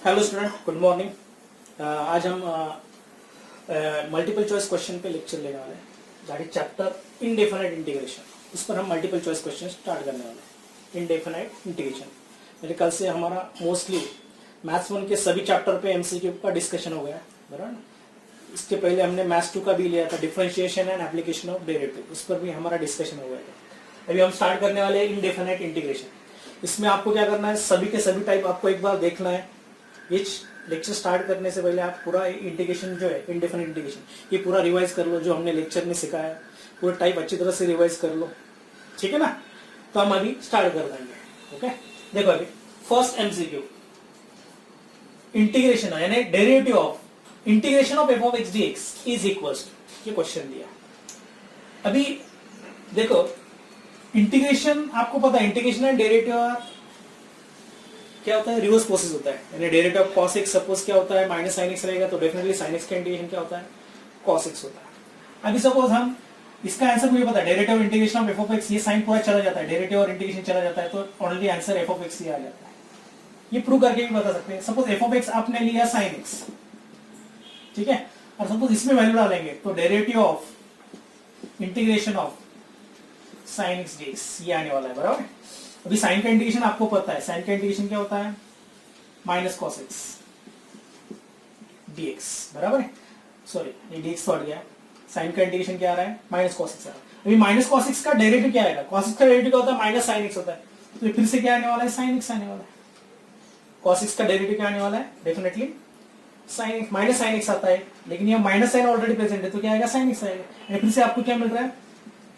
Hello student, good morning. आज हम multiple choice question पे लेक्चर लेने वाले हैं। That is chapter indefinite integration. इस पर हम मल्टीपल चॉइस क्वेश्चन स्टार्ट करने वाले हैं। इनडेफिनाइट इंटीग्रेशन मेरे कल से हमारा मोस्टली मैथ्स 1 के सभी चैप्टर पे एमसीक्यू का डिस्कशन हो गया, बराबर। इसके पहले हमने मैथ्स 2 का भी लिया था, differentiation and application of derivative. उस पर भी हमारा डिस्कशन हो गया था। अभी हम स्टार्ट करने वाले हैं इनडेफिनाइट इंटीग्रेशन। इसमें आपको क्या करना है, सभी के सभी टाइप आपको एक बार देखना है। ये लेक्चर स्टार्ट करने से पहले आप पूरा इंटीग्रेशन जो है, इनडेफिनाइट इंटीग्रेशन, ये पूरा रिवाइज कर लो। जो हमने लेक्चर में सिखाया है पूरा टाइप अच्छी तरह से रिवाइज कर लो, ठीक है ना। तो हम अभी स्टार्ट कर देंगे। ओके, देखो अभी फर्स्ट एमसीक्यू, इंटीग्रेशन यानी derivative of integration of f of x dx is equals to, ये क्वेश्चन दिया। अभी देखो इंटीग्रेशन, आपको पता है इंटीग्रेशन एंड डेरिवेटिव क्या होता है, रिवर्स प्रोसेस होता है। यानी derivative of cos x suppose क्या होता है, माइनस sin x रहेगा, तो डेफिनेटली sin x का इंटीग्रेशन क्या होता है, cos x होता है। अभी सपोज हम इसका आंसर मुझे पता है, derivative integration of f of x, ये साइन पूरा चला जाता है, डेरिवेटिव और इंटीग्रेशन चला जाता है, तो only answer f of x ही आ जाता है। ये प्रूव करके भी बता सकते हैं। सपोज f ऑफ x आपने लिया sin x, ठीक है, और सपोज इसमें वैल्यू डालेंगे तो derivative of integration of sin x dx ये आने वाला है, बराबर। अभी साइन का इंटीग्रेशन आपको पता है, साइन का इंटीग्रेशन क्या होता है, माइनस cos x dx, बराबर है। सॉरी, ये dx तो हट गया। साइन का इंटीग्रेशन क्या आ रहा है, माइनस cos x आ रहा है। अभी माइनस cos x का डेरिवेटिव क्या आएगा, cos x का डेरिवेटिव क्या होता है, माइनस sin x होता है, तो फिर से क्या आने वाला है, sin x आने वाला है। cos x का डेरिवेटिव क्या आने वाला है, definitely sin x, minus sin x आता है, लेकिन ये माइनस साइन ऑलरेडी प्रेजेंट है, तो क्या आएगा, sin x आएगा। फिर से आपको क्या मिल रहा है,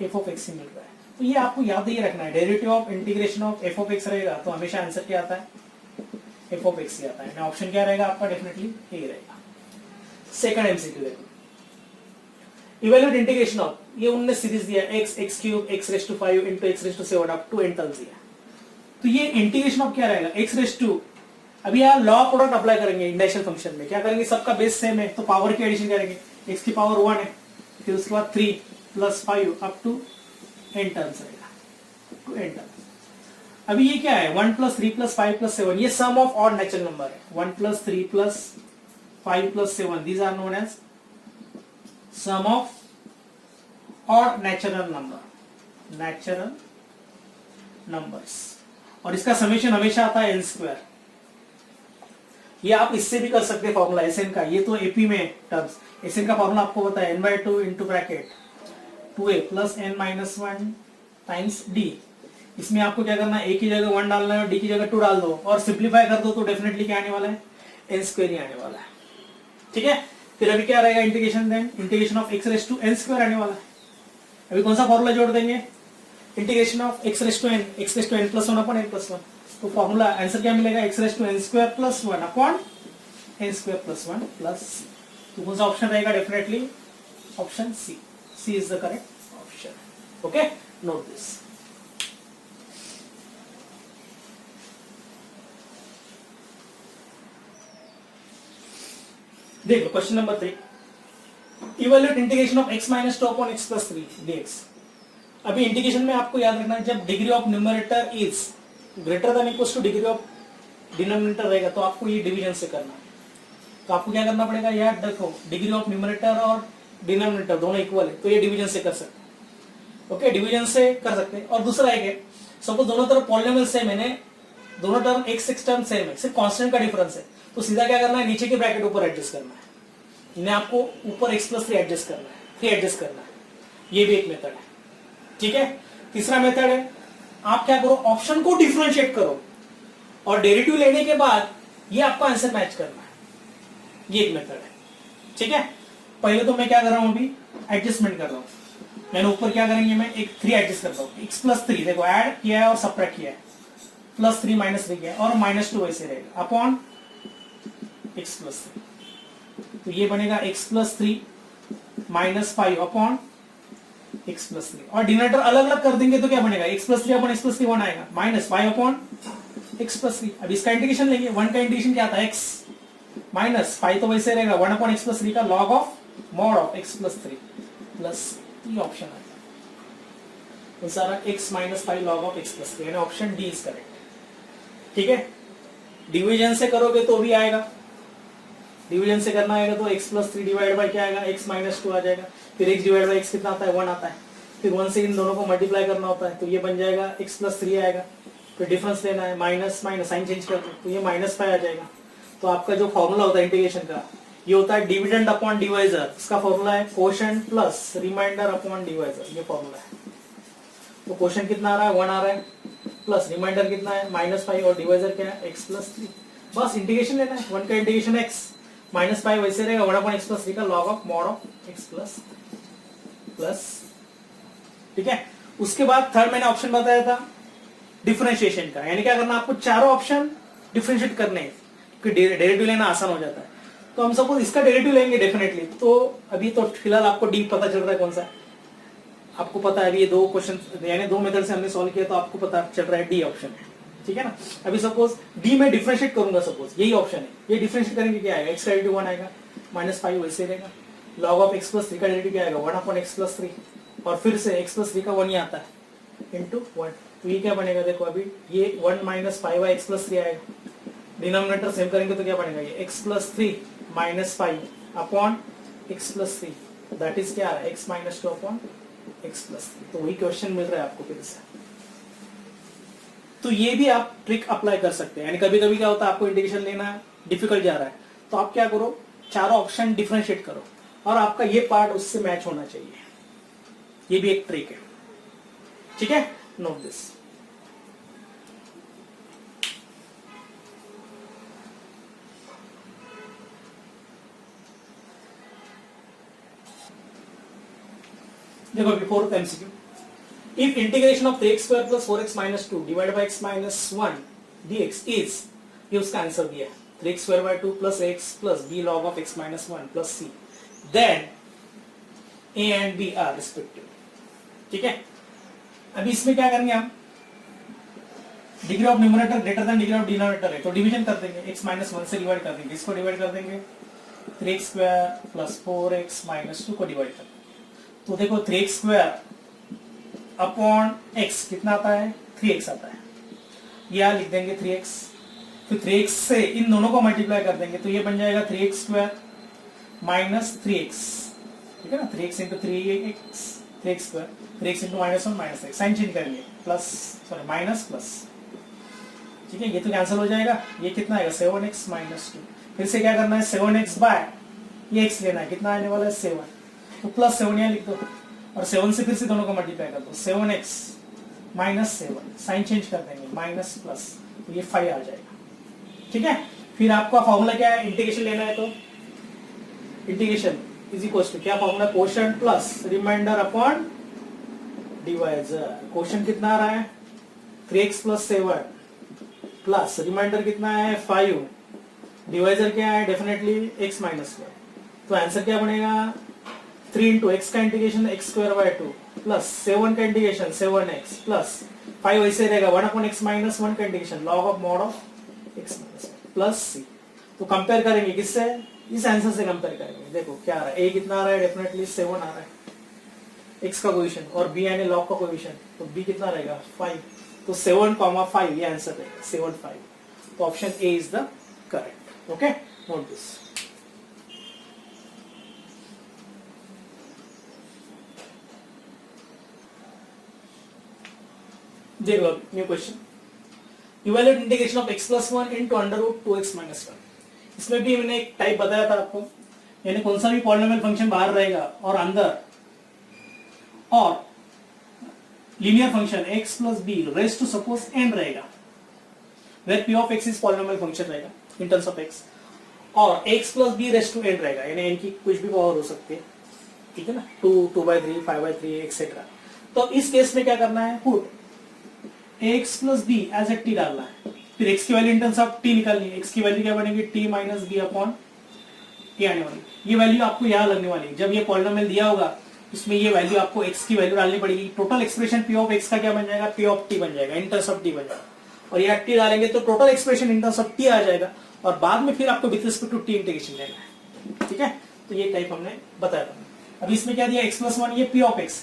f ऑफ x ही मिल रहा है। तो ये आपको याद ही रखना है, derivative of integration of f of x रहेगा तो हमेशा आंसर क्या आता है, f ऑफ x ही आता है। ऑप्शन क्या रहेगा आपका, डेफिनेटली ए रहेगा। सेकंड एमसीक्यू देखो, इवैल्यूएट इंटीग्रेशन ऑफ, ये उन्होंने सीरीज दिया x x cube x raise to 5 into x raise to 7 up to n तक दिया। तो ये इंटीग्रेशन ऑफ क्या रहेगा, x रेज़ टू, अभी यहाँ लॉ प्रोडक्ट अप्लाई करेंगे इंडेक्शन फंक्शन में। क्या करेंगे, सबका बेस सेम है तो पावर की एडिशन करेंगे, x की पावर 1 है, फिर उसके बाद 3 plus 5 up to n terms रहेगा, टू n टर्म्स। अभी ये क्या है, 1 प्लस 3 प्लस 5 प्लस 7, ये sum of odd natural number है। 1 plus 3 plus 5 plus 7, these are known as sum of odd natural numbers, और इसका समेशन हमेशा आता है n स्क्वायर। ये आप इससे भी कर सकते हैं फॉर्मूला Sn का, ये तो एपी में टर्म्स। Sn का फॉर्मूला आपको पता है, n/2 into bracket 2a plus n minus 1 times d। इसमें आपको क्या करना है, a की जगह 1 डालना है और d की जगह 2 डाल दो और सिंप्लीफाई कर दो, तो डेफिनेटली क्या आने वाला है, n स्क्वायर ही आने वाला है, ठीक है। फिर अभी क्या रहेगा integration, then integration of x raise to n square आने वाला है। अभी कौन सा फॉर्मूला जोड़ देंगे, integration of x raise to n plus 1 upon n plus 1। तो फॉर्मूला आंसर क्या मिलेगा, x raise to n square plus 1 upon n square plus 1 plus c। तो कौन सा ऑप्शन रहेगा, definitely option c. C is the correct option. Okay, note this. देखो question number 3, evaluate integration of x minus 2 upon x plus 3 dx। अभी integration में आपको याद रखना है, जब degree of numerator is greater than equals two degree of denominator रहेगा तो आपको ये डिवीजन से करना है। तो आपको क्या करना पड़ेगा, यार देखो डिग्री ऑफ न्यूमरेटर और डिनोमिनेटर दोनों इक्वल है, तो ये डिवीजन से कर सकते हैं। ओके, डिवीजन से कर सकते हैं। और दूसरा एक है, सपोज दोनों तरफ पॉलिनोमियल सेम है, दोनों टर्म x टर्म सेम है, सिर्फ कांस्टेंट का डिफरेंस है, तो सीधा क्या करना है, नीचे के ब्रैकेट ऊपर एडजस्ट करना है। इन्हें आपको ऊपर x प्लस 3 एडजस्ट करना है, 3 एडजस्ट करना है। ये भी एक मेथड है, ठीक है। तीसरा मेथड है, आप क्या करो, ऑप्शन को डिफरेंशिएट करो और डेरिवेटिव लेने के बाद ये आपको आंसर मैच करना है। ये एक मेथड है, ठीक है। पहले तो मैं क्या कर रहा हूं, अभी एडजस्टमेंट कर रहा हूं। मैंने ऊपर क्या करेंगे, मैं एक 3 एडजस्ट करता हूं, x प्लस 3 देखो ऐड किया है और सबट्रैक्ट किया है, प्लस 3 माइनस 3 किया है और माइनस 2 ऐसे रहेगा अपॉन x प्लस 3। तो ये बनेगा x plus 3 minus 5 upon x plus 3, और डिनोमिनेटर अलग अलग कर देंगे तो क्या बनेगा, x plus 3 upon x plus 3 1 आएगा, माइनस 5 अपॉन x प्लस 3। अब इसका इंटीग्रेशन लेंगे, 1 का इंटीग्रेशन क्या आता है, x माइनस 5 तो वैसे रहेगा 1 अपॉन x प्लस 3 का log of mod of x plus 3 plus, ये ऑप्शन है तो सारा x minus 5 log of x plus 3, यानी ऑप्शन डी इज करेक्ट, ठीक है। डिवीजन से करोगे तो भी आएगा, डिवीजन से करना आएगा तो x प्लस 3 डिवाइड बाई क्या आएगा, x माइनस 2 आ जाएगा। फिर x डिवाइड बाई x कितना आता है, 1 आता है। फिर 1 से इन दोनों को मल्टीप्लाई करना होता है तो ये बन जाएगा x प्लस 3 आएगा। फिर डिफरेंस लेना है, माइनस माइनस साइन चेंज कर दो तो ये -5 आ जाएगा। तो आपका जो फॉर्मूला होता है इंटीग्रेशन का, ये होता है डिविडेंड अपॉन डिवाइजर। इसका फॉर्मूला है quotient plus remainder upon divisor, ये फॉर्मूला है। तो कोशेंट कितना आ रहा है, 1 आ रहा है, प्लस रिमाइंडर कितना है -5 और डिवाइजर क्या है, x प्लस 3। बस इंटीग्रेशन लेना है, 1 का इंटीग्रेशन x, -5 वैसे रहेगा 1 अपॉन x प्लस 3 का log of mod of x plus plus, ठीक है। उसके बाद थर्ड मैंने ऑप्शन बताया था डिफरेंशिएशन का, यानी क्या करना आपको, चारों ऑप्शन डिफरेंशिएट करने हैं क्योंकि डेरिवेटिव लेना आसान हो जाता है। तो हम सपोज इसका डेरिवेटिव लेंगे डेफिनेटली, तो अभी तो फिलहाल आपको डी पता चल रहा है कौन सा है, आपको पता है अभी ये 2 क्वेश्चन यानी 2 मेथड से हमने सॉल्व किया तो आपको पता चल रहा है डी ऑप्शन है, ठीक है ना। अभी सपोज डी में डिफरेंशिएट करूंगा, सपोज यही ऑप्शन है, ये डिफरेंशिएट करेंगे क्या आएगा, x का डेरिवेटिव 1 आएगा, -5 वैसे रहेगा, log ऑफ x प्लस 3 का डेरिवेटिव क्या आएगा, 1 अपॉन x प्लस 3 और फिर से x प्लस 3 का 1 ही आता है इंटू 1। तो ये क्या बनेगा, देखो अभी ये 1 - 5 x प्लस 3 आएगा, डिनोमिनेटर सेम करेंगे तो क्या बनेगा, ये x plus 3 -5 upon x plus 3 that is क्या है, x minus 2 upon x plus 3। तो वही क्वेश्चन मिल रहा है आपको फिर से। तो ये भी आप ट्रिक अप्लाई कर सकते हैं, यानी कभी कभी क्या होता है आपको इंटीग्रेशन लेना डिफिकल्ट जा रहा है तो आप क्या करो, चारों ऑप्शन डिफरेंशिएट करो और आपका ये पार्ट उससे मैच होना चाहिए, ये भी एक ट्रिक है, ठीक है, नोट दिस। देखो अभी fourth MCQ, if integration of 3x square plus 4x minus 2 divide by x minus 1 dx is, ये उसका आंसर दिया है, 3x square by 2 plus x plus b log of x minus 1 plus c, then a and b are respective, ठीक है। अभी इसमें क्या करेंगे हम, degree of numerator greater than degree of denominator है तो डिवीजन कर देंगे, x माइनस 1 से डिवाइड कर देंगे, इसको डिवाइड कर देंगे 3x square plus 4x minus 2 को डिवाइड कर देंगे। तो देखो 3x स्क्वायर अपॉन x कितना आता है, 3x आता है, यह लिख देंगे 3x, फिर 3x से इन दोनों को मल्टीप्लाई कर देंगे तो ये बन जाएगा 3x स्क्वायर माइनस 3x, ठीक है ना, 3x इंटू 3x, 3x स्क्वायर, 3x into -1 -x, sign change करेंगे प्लस सॉरी माइनस प्लस, ठीक है, ये तो कैंसिल हो जाएगा, ये कितना आएगा 7x माइनस 2, फिर से क्या करना है 7x बाय ये x लेना है, कितना आने वाला है 7, तो प्लस 7 यहाँ लिख दो और 7 से फिर से दोनों को मल्टीप्लाई कर दो, 7x माइनस 7, साइन चेंज कर देंगे माइनस प्लस, तो ये 5 आ जाएगा, ठीक है। फिर आपका फॉर्मूला क्या है, इंटीग्रेशन लेना है तो इंटीग्रेशन इज इक्वल टू क्या formula, quotient plus remainder upon divisor. Quotient कितना आ रहा है 3x प्लस 7 प्लस रिमाइंडर कितना है 5, डिवाइजर क्या है डेफिनेटली x माइनस 1, तो आंसर क्या बनेगा 3 इंटू एक्स का integration x square by 2 plus 7 का इंटीग्रेशन 7x प्लस 5 वैसे रहेगा 1 अपॉन x माइनस 1 का integration log of mod of x minus plus c। तो कंपेयर करेंगे किससे, इस आंसर से कंपेयर करेंगे, देखो क्या आ रहा है, a कितना आ रहा है डेफिनेटली 7 आ रहा है x का कोएफिशिएंट और b यानी लॉग का कोएफिशिएंट, तो b कितना रहेगा 5, तो 7,5 ये आंसर रहेगा 7 5, तो option A is the correct, okay, note this. देख लो new question, evaluate integration of x plus 1 into under root 2x minus 1। इसमें भी मैंने एक टाइप बताया था आपको, यानी कौन सा भी पॉलिनोमियल फंक्शन बाहर रहेगा और अंदर और linear function x plus b raise to suppose n रहेगा, where p of x is polynomial function रहेगा इन टर्म्स ऑफ x, और x plus b raise to n रहेगा, यानी n की कुछ भी पावर हो सकती है, ठीक है ना, 2, 2/3, 5/3 एक्सेट्रा। तो इस केस में क्या करना है, put x plus b as a t डालना है, फिर x की value in terms of t निकालनी है, x की वैल्यू क्या बनेगी t minus b upon t आने वाली, ये वैल्यू आपको यहाँ लगने वाली है, जब ये पॉलिनोमियल दिया होगा इसमें ये वैल्यू आपको x की वैल्यू डालनी पड़ेगी, total expression p of x का क्या बन जाएगा, p ऑफ t बन जाएगा, इन टर्म्स ऑफ t बन जाएगा, और यहाँ t डालेंगे तो total expression in terms of t आ जाएगा, और बाद में फिर आपको with respect to t integration लेना है, ठीक है। तो ये टाइप हमने बताया था। अब इसमें क्या दिया x प्लस 1 ये p ऑफ x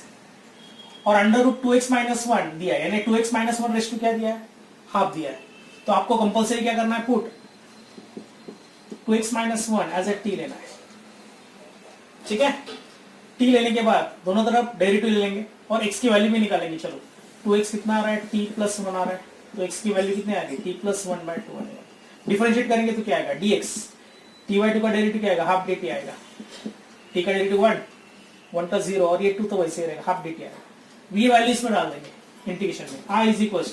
और अंडर रूट 2x माइनस 1 दिया है, यानी 2x माइनस 1 रेस टू क्या दिया है, हाफ दिया है, तो आपको कंपल्सरी क्या करना है, put 2x minus 1 as a t लेना है, ठीक है। टी लेने के बाद दोनों तरफ डेरिवेटिव ले लेंगे और x की वैल्यू भी निकालेंगे। चलो 2x कितना आ रहा है, t प्लस 1 आ रहा है, तो x की वैल्यू कितनी आ गई, t प्लस 1/2 आएगा। डिफरेंशिएट करेंगे तो क्या आएगा, dx, t/2 का डेरिवेटिव क्या आएगा, हाफ dt आएगा, t का डेरिवेटिव 1 का 0 और ये 2 तो वैसे ही रहेगा, हाफ dt आएगा। ये वैल्यू इसमें डाल देंगे इंटीग्रेशन में, i इज इक्वल,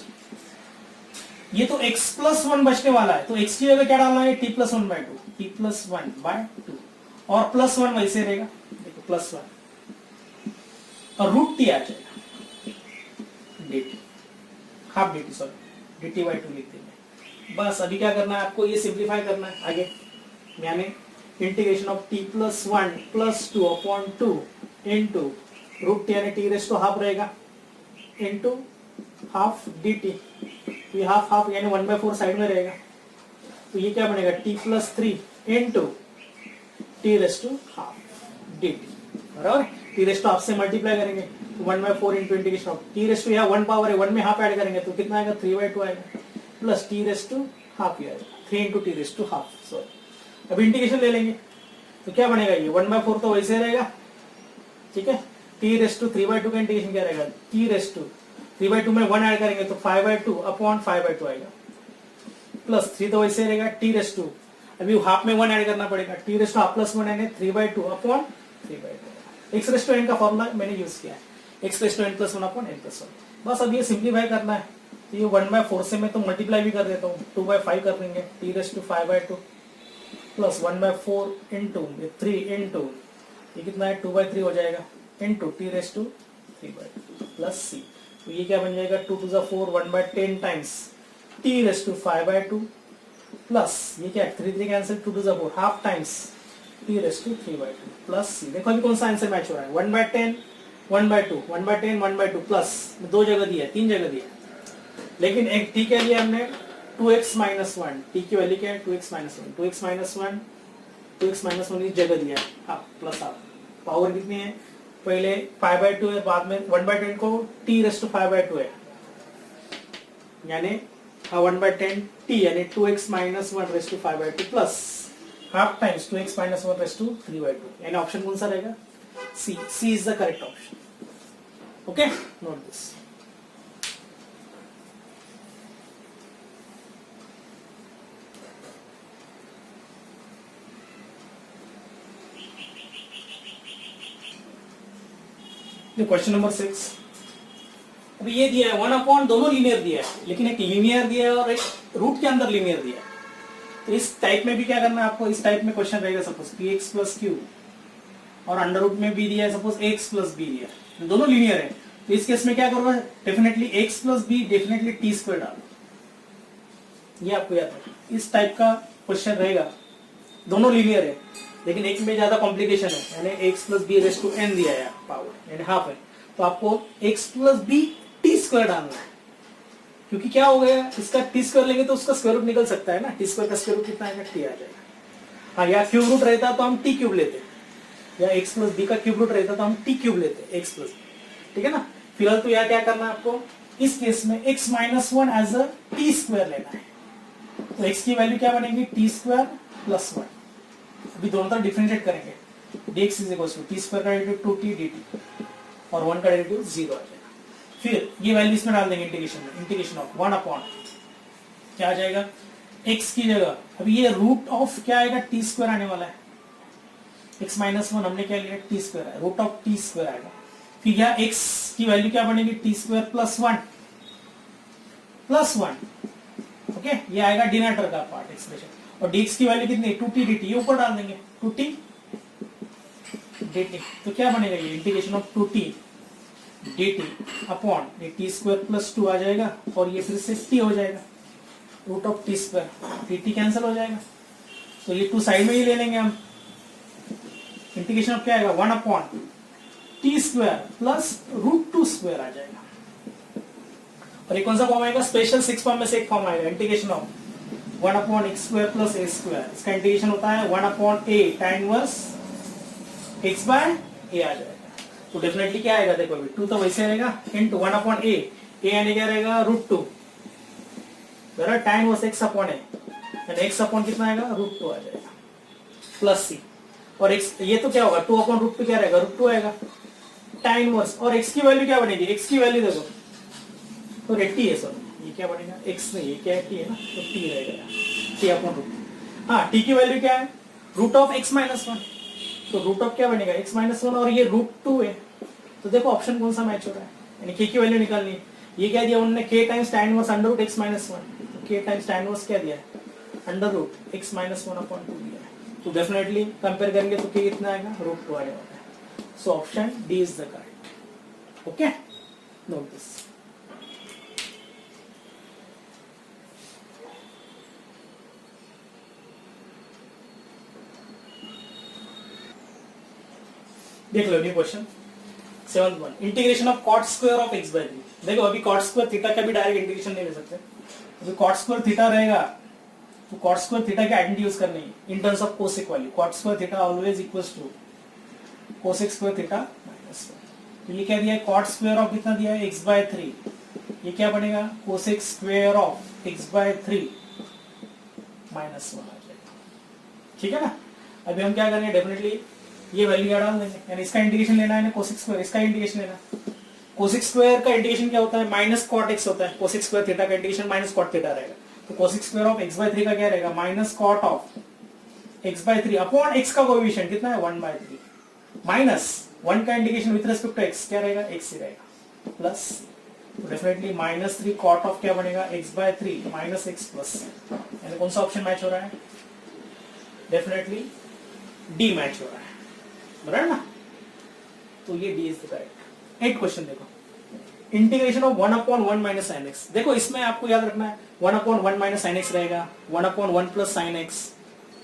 ये तो x प्लस 1 बचने वाला है, तो x की जगह क्या डालना है, t प्लस 1/2, t प्लस 1/2 और प्लस 1 वैसे रहेगा, देखो प्लस 1 और रूट टी आ जाएगा, dt, half dt, sorry dt/2 लिख देंगे। बस अभी क्या करना है आपको, ये सिंप्लीफाई करना है आगे, यानी integration of t plus 1 plus 2 upon 2 into root t, यानी टी रेस टू हाफ रहेगा, इंटू हाफ dt, ये हाफ हाफ यानी 1/4 साइड में रहेगा, तो ये क्या बनेगा, t plus 3 into T raise to half dt, बराबर। टी रेस टू हाफ से मल्टीप्लाई करेंगे तो 1/4 into integration of t raise to, यहाँ 1 पावर है, 1 में हाफ ऐड करेंगे तो कितना आएगा, 3/2 आएगा, plus T raise to half ही आएगा, 3 into T raise to half, sorry. अब इंटीग्रेशन ले लेंगे तो क्या बनेगा, ये 1/4 तो वैसे रहेगा, ठीक है। टी रेस टू 3/2 का इंटीग्रेशन क्या रहेगा, टी रेस टू 3/2 में 1 ऐड करेंगे तो 5/2 अपॉन 5/2 आएगा, प्लस 3 तो वैसे रहेगा, टी रेस टू अभी हाफ में 1 ऐड करना पड़ेगा, t raise to half plus 1 यानी 3/2 upon 3/2। X raise to n का फॉर्मूला मैंने यूज किया है, x raise to n plus 1 upon n plus 1। बस अब ये सिंप्लीफाई करना है, तो ये 1/4 से मैं तो मल्टीप्लाई भी कर देता हूँ, 2/5 कर देंगे, T raise to 5/2 plus 1/4 into 3 into ये कितना है, 2/3 हो जाएगा, into T raise to 3/2 plus C, तो ये क्या बन जाएगा, 2 to the 4 1/10 times t raise to 5/2 plus ये क्या है, 3 cancel, 2 to the 4 half times t raise to 3/2 plus C. देखो अभी कौन सा आंसर मैच हो रहा है, 1/10 1/2 1/10 1/2 प्लस 2 जगह दिया है, 3 जगह दिया है, लेकिन एक t के लिए हमने 2x माइनस 1, t की वैल्यू क्या है, 2x minus 1, 2x minus 1 2x minus 1 इस जगह दिया है, हाफ प्लस हाफ, पावर कितनी है, पहले 5/2 है, बाद में 1/10 को t रेस टू 5/2 है, यानी 1/10 t यानी 2x minus 1 raise to 5/2 plus half times 2x minus 1 raise to 3/2, यानी ऑप्शन कौन सा रहेगा, C, C is the correct option. Okay, note this. Question number 6, अभी ये दिया है 1/, दोनों लीनियर दिया है, लेकिन एक लीनियर दिया है और एक रूट के अंदर लीनियर दिया है। तो इस टाइप में भी क्या करना है आपको, इस टाइप में क्वेश्चन रहेगा, सपोज px प्लस q और अंडर रूट में भी दिया है, सपोज x प्लस b दिया है, दोनों लीनियर है, तो इस केस में क्या करोगे, definitely x plus b definitely t square डालो, ये आपको याद है। इस टाइप का क्वेश्चन रहेगा, दोनों लीनियर है लेकिन एक में ज्यादा कॉम्प्लिकेशन है, यानी x plus b raise to n दिया है पावर, यानी हाफ है, तो आपको x plus b t square डालना है, क्योंकि क्या हो गया, इसका टी स्क्वायर लेंगे तो उसका स्क्वायर रूट निकल सकता है ना, टी स्क्वायर का स्क्वायर रूट कितना आएगा, टी आ जाएगा। हाँ, या क्यूब रूट रहता तो हम टी क्यूब लेते, या x प्लस बी का क्यूब रूट रहता तो हम टी क्यूब लेते, x प्लस, ठीक है ना। फिलहाल तो यहाँ क्या करना है आपको, इस केस में x minus 1 as a t square लेना है, तो x की वैल्यू क्या बनेगी, टी स्क्वायर प्लस 1, अभी दोनों तरफ डिफरेंशिएट करेंगे, dx is equal to t square का डेरिवेटिव 2t dt और 1 का डेरिवेटिव 0 आ जाएगा। फिर ये वैल्यू इसमें डाल देंगे इंटीग्रेशन में, इंटीग्रेशन ऑफ 1/, क्या आ जाएगा, x की जगह अभी ये रूट ऑफ क्या आएगा, टी स्क्वायर आने वाला है, x माइनस 1 हमने क्या लिया, टी स्क्वायर है, रूट ऑफ टी स्क्वायर आएगा, फिर यहाँ x की वैल्यू क्या बनेगी, टी स्क्वायर प्लस 1, ओके, ये आएगा डिनोमिनेटर का पार्ट एक्सप्रेशन, और dx की वैल्यू कितनी, 2t dt, ये ऊपर डाल देंगे 2t dt, तो क्या बनेगा, ये integration of 2t dt upon t square plus 2 आ जाएगा, और ये फिर से t हो जाएगा, root of t square, t cancel हो जाएगा, तो ये 2 साइड में ही ले लेंगे हम, इंटीग्रेशन ऑफ क्या आएगा, 1/, T square plus root 2 square आ जाएगा, और ये कौन सा फॉर्म आएगा, स्पेशल 6 फॉर्म में से एक फॉर्म आएगा, integration of 1/x square plus a square, इसका इंटीग्रेशन होता है 1/a tan inverse x by a आ जाएगा, तो डेफिनेटली क्या आएगा, देखो अभी 2 तो वैसे रहेगा, इनटू 1/a, a यानी क्या रहेगा, √2, बराबर tan inverse x upon a, यानी x अपॉन कितना आएगा, √2 आ जाएगा, प्लस सी, और x ये तो क्या होगा 2 अपॉन रूट टू क्या रहेगा, रूट टू आएगा tan इनवर्स, और x की वैल्यू क्या बनेगी, x की वैल्यू देखो तो t है सर, ये क्या बनेगा x नहीं, ये क्या है t है ना, तो t रहेगा t अपॉन रूट। हाँ t की वैल्यू क्या है root of x minus one, तो रूट ऑफ क्या बनेगा x माइनस वन, और ये रूट टू है, तो देखो ऑप्शन कौन सा मैच हो रहा है, यानी k की वैल्यू निकालनी है। ये क्या दिया उन्होंने k times tan inverse under root x minus one, k times tan inverse क्या दिया है under root x minus one upon two दिया है, तो डेफिनेटली कंपेयर करेंगे तो k कितना आएगा रूट टू आएगा, so option D is the correct. Okay, note this. देख लो new question 7th integration of cot square of x by 3। देखो अभी कॉट स्क्वायर थीटा का भी डायरेक्ट इंटीग्रेशन नहीं ले सकते, अभी कॉट स्क्वायर थीटा रहेगा तो कॉट स्क्वायर थीटा की आइडेंटिटी यूज करनी है इन टर्म्स ऑफ कोसेक वाली, cot square theta always equals to cosec square theta minus 1। तो ये क्या दिया है कॉट स्क्वायर ऑफ कितना दिया है x बाय 3, ये क्या बनेगा cosec square of x by 3 minus 1 आ जाएगा, ठीक है ना। अभी हम क्या करेंगे डेफिनेटली ये वैल्यू क्या डाल देंगे, यानी इसका इंटीग्रेशन लेना है ना कोसेक स्क्वायर, इसका इंटीग्रेशन लेना। कोसेक स्क्वायर का इंटीग्रेशन क्या होता है माइनस कॉट x होता है, कोसेक स्क्वायर थीटा का इंटीग्रेशन माइनस कॉट थीटा रहेगा, तो cosec square of x by 3 का क्या रहेगा minus cot of x by 3 upon x का कोएफिशिएंट कितना है 1 बाय 3 माइनस 1 का integration with respect to x क्या रहेगा x ही रहेगा प्लस, तो डेफिनेटली माइनस 3 कॉट ऑफ क्या बनेगा x by 3 minus x plus, यानी कौन सा ऑप्शन मैच हो रहा है डेफिनेटली डी मैच हो रहा है, बराबर ना, तो ये D is the correct. 8 question देखो integration of 1 upon 1 minus sine X. देखो इसमें आपको याद रखना है 1 अपॉन 1 माइनस साइन एक्स रहेगा, 1 upon 1 plus sine x,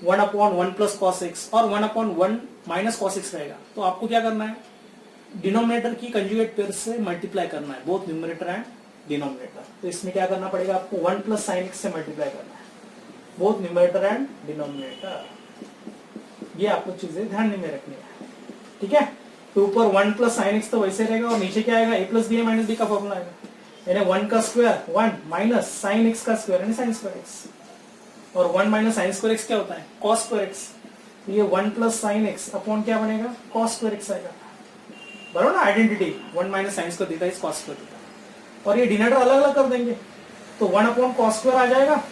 1 upon 1 plus cos x और 1 अपॉन 1 माइनस कॉस एक्स रहेगा। तो आपको क्या करना है डिनोमिनेटर की कंजुगेट पेयर से मल्टीप्लाई करना है, बोथ न्यूमरेटर एंड डिनोमिनेटर। तो इसमें क्या करना पड़ेगा आपको 1 प्लस साइन एक्स से मल्टीप्लाई करना है, बोथ न्यूमरेटर एंड डिनोमिनेटर। ये आपको चीजें ध्यान में रखनी है, ठीक है। तो ऊपर 1 प्लस साइन एक्स तो वैसे रहेगा और नीचे क्या आएगा a plus b minus b का फॉर्मूला आएगा, यानी 1 का स्क्वायर 1 माइनस साइन एक्स का स्क्वायर यानी साइन स्क्वायर एक्स, और 1 माइनस साइन स्क्वायर एक्स क्या होता है कॉस स्क्वायर एक्स, तो ये 1 प्लस साइन एक्स अपॉन क्या बनेगा कॉस स्क्वायर एक्स आएगा, बराबर ना identity 1 minus sine square theta is cos square theta, और ये डिनोमिनेटर अलग अलग कर देंगे तो 1 अपॉन कॉस स्क्वायर आ जाएगा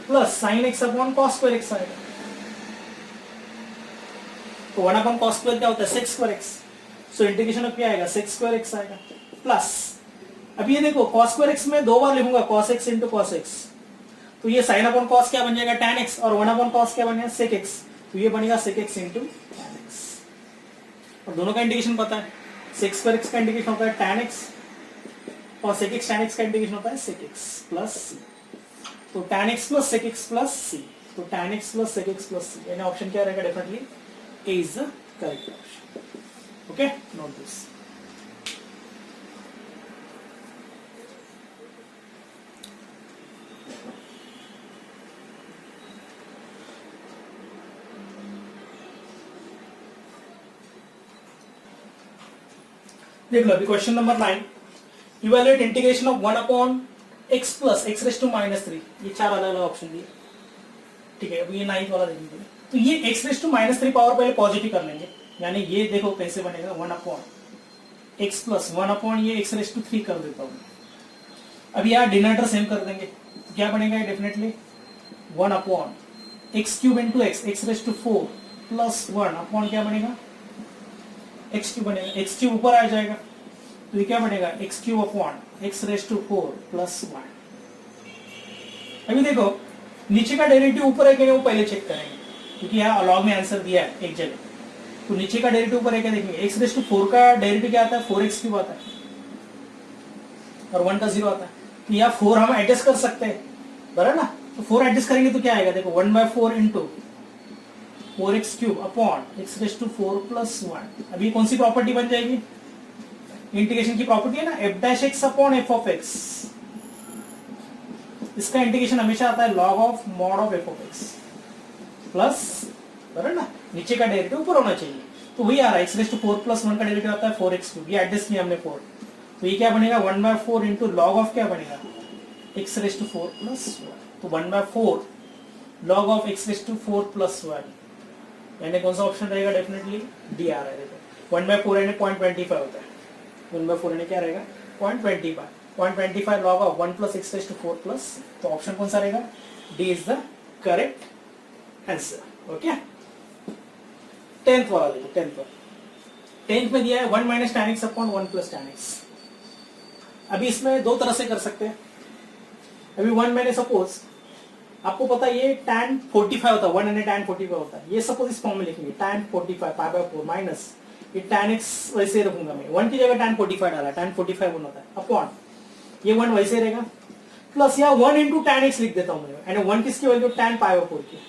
plus sine x upon cos square x आएगा, तो 1 अपॉन कॉस स्क्वायर क्या होता है sec square x, so integration of क्या आएगा सेक स्क्वायर एक्स आएगा प्लस, अब ये देखो कॉस स्क्वायर एक्स में दो बार लिखूंगा cos x into cos x, तो ये साइन अपॉन कॉस क्या बन जाएगा tan x, और 1 अपॉन कॉस क्या बन जाएगा सेक एक्स, तो ये बनेगा sec x into tan x, और दोनों का इंटीग्रेशन पता है सेक स्क्वायर एक्स का इंटीग्रेशन होता है tan x और सेक एक्स tan x का इंटीग्रेशन होता है सेक एक्स प्लस c, तो tan x plus sec x plus c, तो tan x plus sec x plus c, यानी ऑप्शन क्या रहेगा definitely A is the correct option. Okay, note this. देख लो अभी question number 9, evaluate integration of 1 upon x plus x raise to minus 3, ये चार अलग अलग ऑप्शन दिए, ठीक है। अभी ये 9th वाला देखेंगे, तो ये x raise to minus 3 power पहले पॉजिटिव कर लेंगे, यानी ये देखो कैसे बनेगा 1 अपॉन x प्लस 1 अपॉन ये x रेज टू 3 कर देता हूँ। अब यहाँ डिनोमिनेटर सेम कर देंगे, तो क्या बनेगा definitely 1 upon x cube into x raise to 4 plus 1 upon क्या बनेगा x क्यूब बनेगा, x क्यूब ऊपर आ जाएगा तो ये क्या बनेगा x cube upon x raise to 4 plus 1। अभी देखो नीचे का डेरिवेटिव ऊपर है कि नहीं वो पहले चेक करेंगे, क्योंकि यहाँ लॉग में आंसर दिया है एक जगह, तो नीचे का डेरिवेटिव ऊपर है क्या देखेंगे, x रेज टू 4 का डेरिवेटिव क्या आता है 4x क्यूब आता है और 1 का 0 आता है, तो यहाँ 4 हम एडजस्ट कर सकते हैं, बराबर ना, तो 4 एडजस्ट करेंगे तो क्या आएगा देखो 1/4 into 4x cube upon x raise to 4 plus 1। अभी कौन सी प्रॉपर्टी बन जाएगी इंटीग्रेशन की प्रॉपर्टी है ना f dash x upon f of x, इसका इंटीग्रेशन हमेशा आता है log of mod of f of x plus, बराबर ना, नीचे का डेरिवेटिव ऊपर होना चाहिए, तो वही आ रहा है x रेज टू 4 प्लस 1 का डेरिवेटिव आता है 4x क्यूब, ये एडजस्ट किया हमने 4, तो ये क्या बनेगा 1/4 इंटू लॉग ऑफ क्या बनेगा x रेज टू 4 प्लस 1, तो 1/4 log of x raise to 4 plus 1 यानी कौन सा ऑप्शन रहेगा? डेफिनेटली डी आ रहा है। देखो 1/4 यानी 0.25 होता है, 1/4 यानी क्या रहेगा? 0.25 लॉग ऑफ 1 + x⁴ प्लस, तो ऑप्शन कौन सा रहेगा? D is the correct answer. Okay, 10th वाला देखो, 10th में दिया है 1 - tan x upon 1 + tan x। अभी इसमें दो तरह से कर सकते हैं। अभी 1 मैंने सपोज, आपको पता है ये tan 45 होता है, 1 यानी tan 45 होता है, ये सपोज इस फॉर्म में लिखेंगे tan 45 π/4 माइनस ये tan x वैसे ही रखूंगा मैं, 1 की जगह tan 45 डाला, tan 45 1 होता है अपॉन ये 1 वैसे रहेगा, प्लस यहाँ 1 × tan x लिख देता हूं मैं, यानी 1 किसकी वैल्यू? tan π/4 की,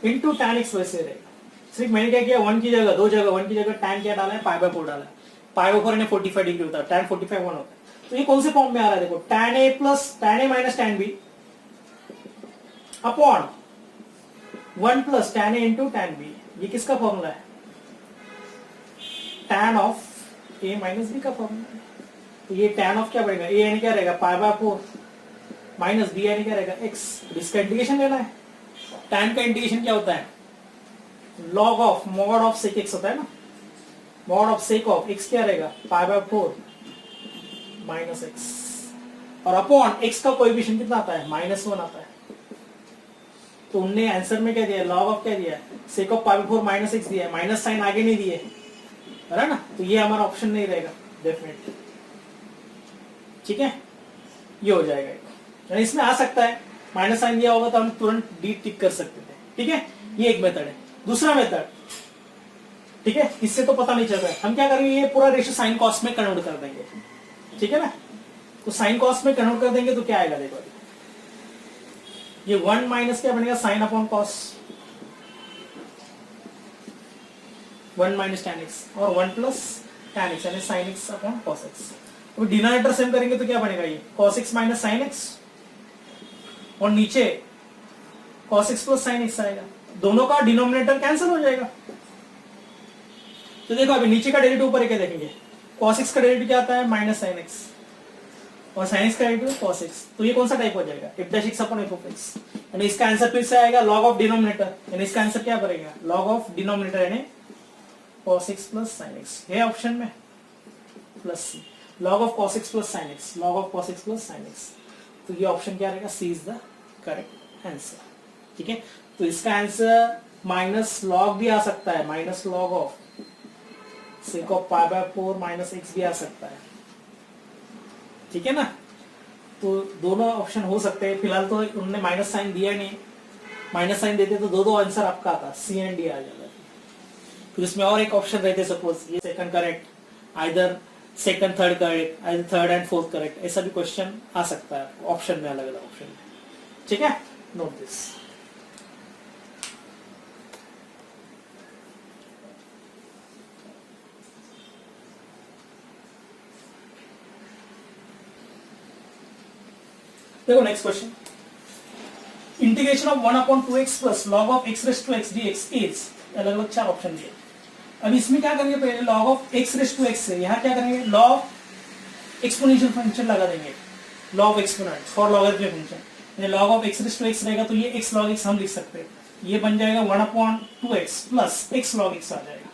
इंटू tan x वैसे रहेगा। सिर्फ मैंने क्या किया, 1 की जगह, दो जगह 1 की जगह tan क्या डाला है? π/4 डाला है। π/4 यानी 45 डिग्री होता है, tan 45 1 होता है। तो ये कौन से फॉर्म में आ रहा है? देखो tan a + tan a - tan b upon 1 + tan a × tan b। ये किसका फॉर्मूला है? tan ऑफ a - b का फॉर्मूला है। तो ये tan ऑफ क्या बनेगा? a यानी क्या रहेगा? π/4 माइनस b यानी क्या रहेगा? x। इसका इंटीग्रेशन लेना है। tan का इंटीग्रेशन क्या होता है? log of mod of sec x होता है ना, mod of sec of x क्या रहेगा? π/4 माइनस x, और अपॉन x का कोएफिशिएंट कितना आता है? -1 आता है। तो उनने आंसर में क्या दिया? log ऑफ क्या दिया? sec ऑफ π/4 माइनस x दिया है, माइनस साइन आगे नहीं दिए, है ना? तो ये हमारा ऑप्शन नहीं रहेगा डेफिनेटली। ठीक है, ये हो जाएगा। यानी इसमें आ सकता है माइनस साइन दिया होगा तो हम तुरंत डी टिक कर सकते थे। ठीक है, ये एक मेथड है। दूसरा मेथड, ठीक है, इससे तो पता नहीं चल रहा है, हम क्या करेंगे? ये पूरा रेशियो साइन कॉस में कन्वर्ट कर देंगे। ठीक है ना, तो साइन कॉस में कन्वर्ट कर देंगे तो क्या आएगा? देखो ये 1 माइनस क्या बनेगा? Sine upon cos, 1 - tan x और 1 + tan x यानी sin x upon cos x। तो डिनोमिनेटर सेम करेंगे तो क्या बनेगा? ये cos x - sin x, और नीचे cos x + sin x आएगा। दोनों का डिनोमिनेटर कैंसिल हो जाएगा। तो देखो अभी नीचे का डेरिवेटिव ऊपर क्या देखेंगे? cos x का डेरिवेटिव क्या आता है? -sin x, और sin x का डेरिवेटिव cos x। तो ये कौन सा टाइप हो जाएगा? f' upon f of x। यानी इसका आंसर फिर से आएगा log ऑफ डिनोमिनेटर, यानी इसका आंसर क्या बनेगा? log ऑफ डिनोमिनेटर यानी cos x + sin x है ऑप्शन में, plus c, log of cos x + sin x, log of cos x + sin x। तो ये ऑप्शन क्या रहेगा? सी इज द करेक्ट आंसर। ठीक है, तो इसका आंसर माइनस लॉग भी आ सकता है, minus log of sec of π/4 minus x भी आ सकता है। ठीक है ना, तो दोनों ऑप्शन हो सकते हैं। फिलहाल तो उन्होंने माइनस साइन दिया नहीं, माइनस साइन देते तो दो आंसर आपका आता, सी एंड डी आ जाता। फिर इसमें और एक ऑप्शन रहते, सपोज ये second correct, either second third correct, either third and fourth correct, ऐसा भी क्वेश्चन आ सकता है ऑप्शन में, अलग अलग ऑप्शन में। ठीक है, नोट दिस। देखो next question, integration of 1/2x plus log of x⁻x dx is, अलग अलग चार ऑप्शन दिए। अब इसमें क्या करेंगे? पहले log ऑफ x⁻x से यहाँ क्या करेंगे? log एक्सपोनेंशियल फंक्शन लगा देंगे, log exponent for logarithmic function. log of x⁻x रहेगा तो ये x log x हम लिख सकते हैं, ये बन जाएगा 1/2x plus x log x आ जाएगा।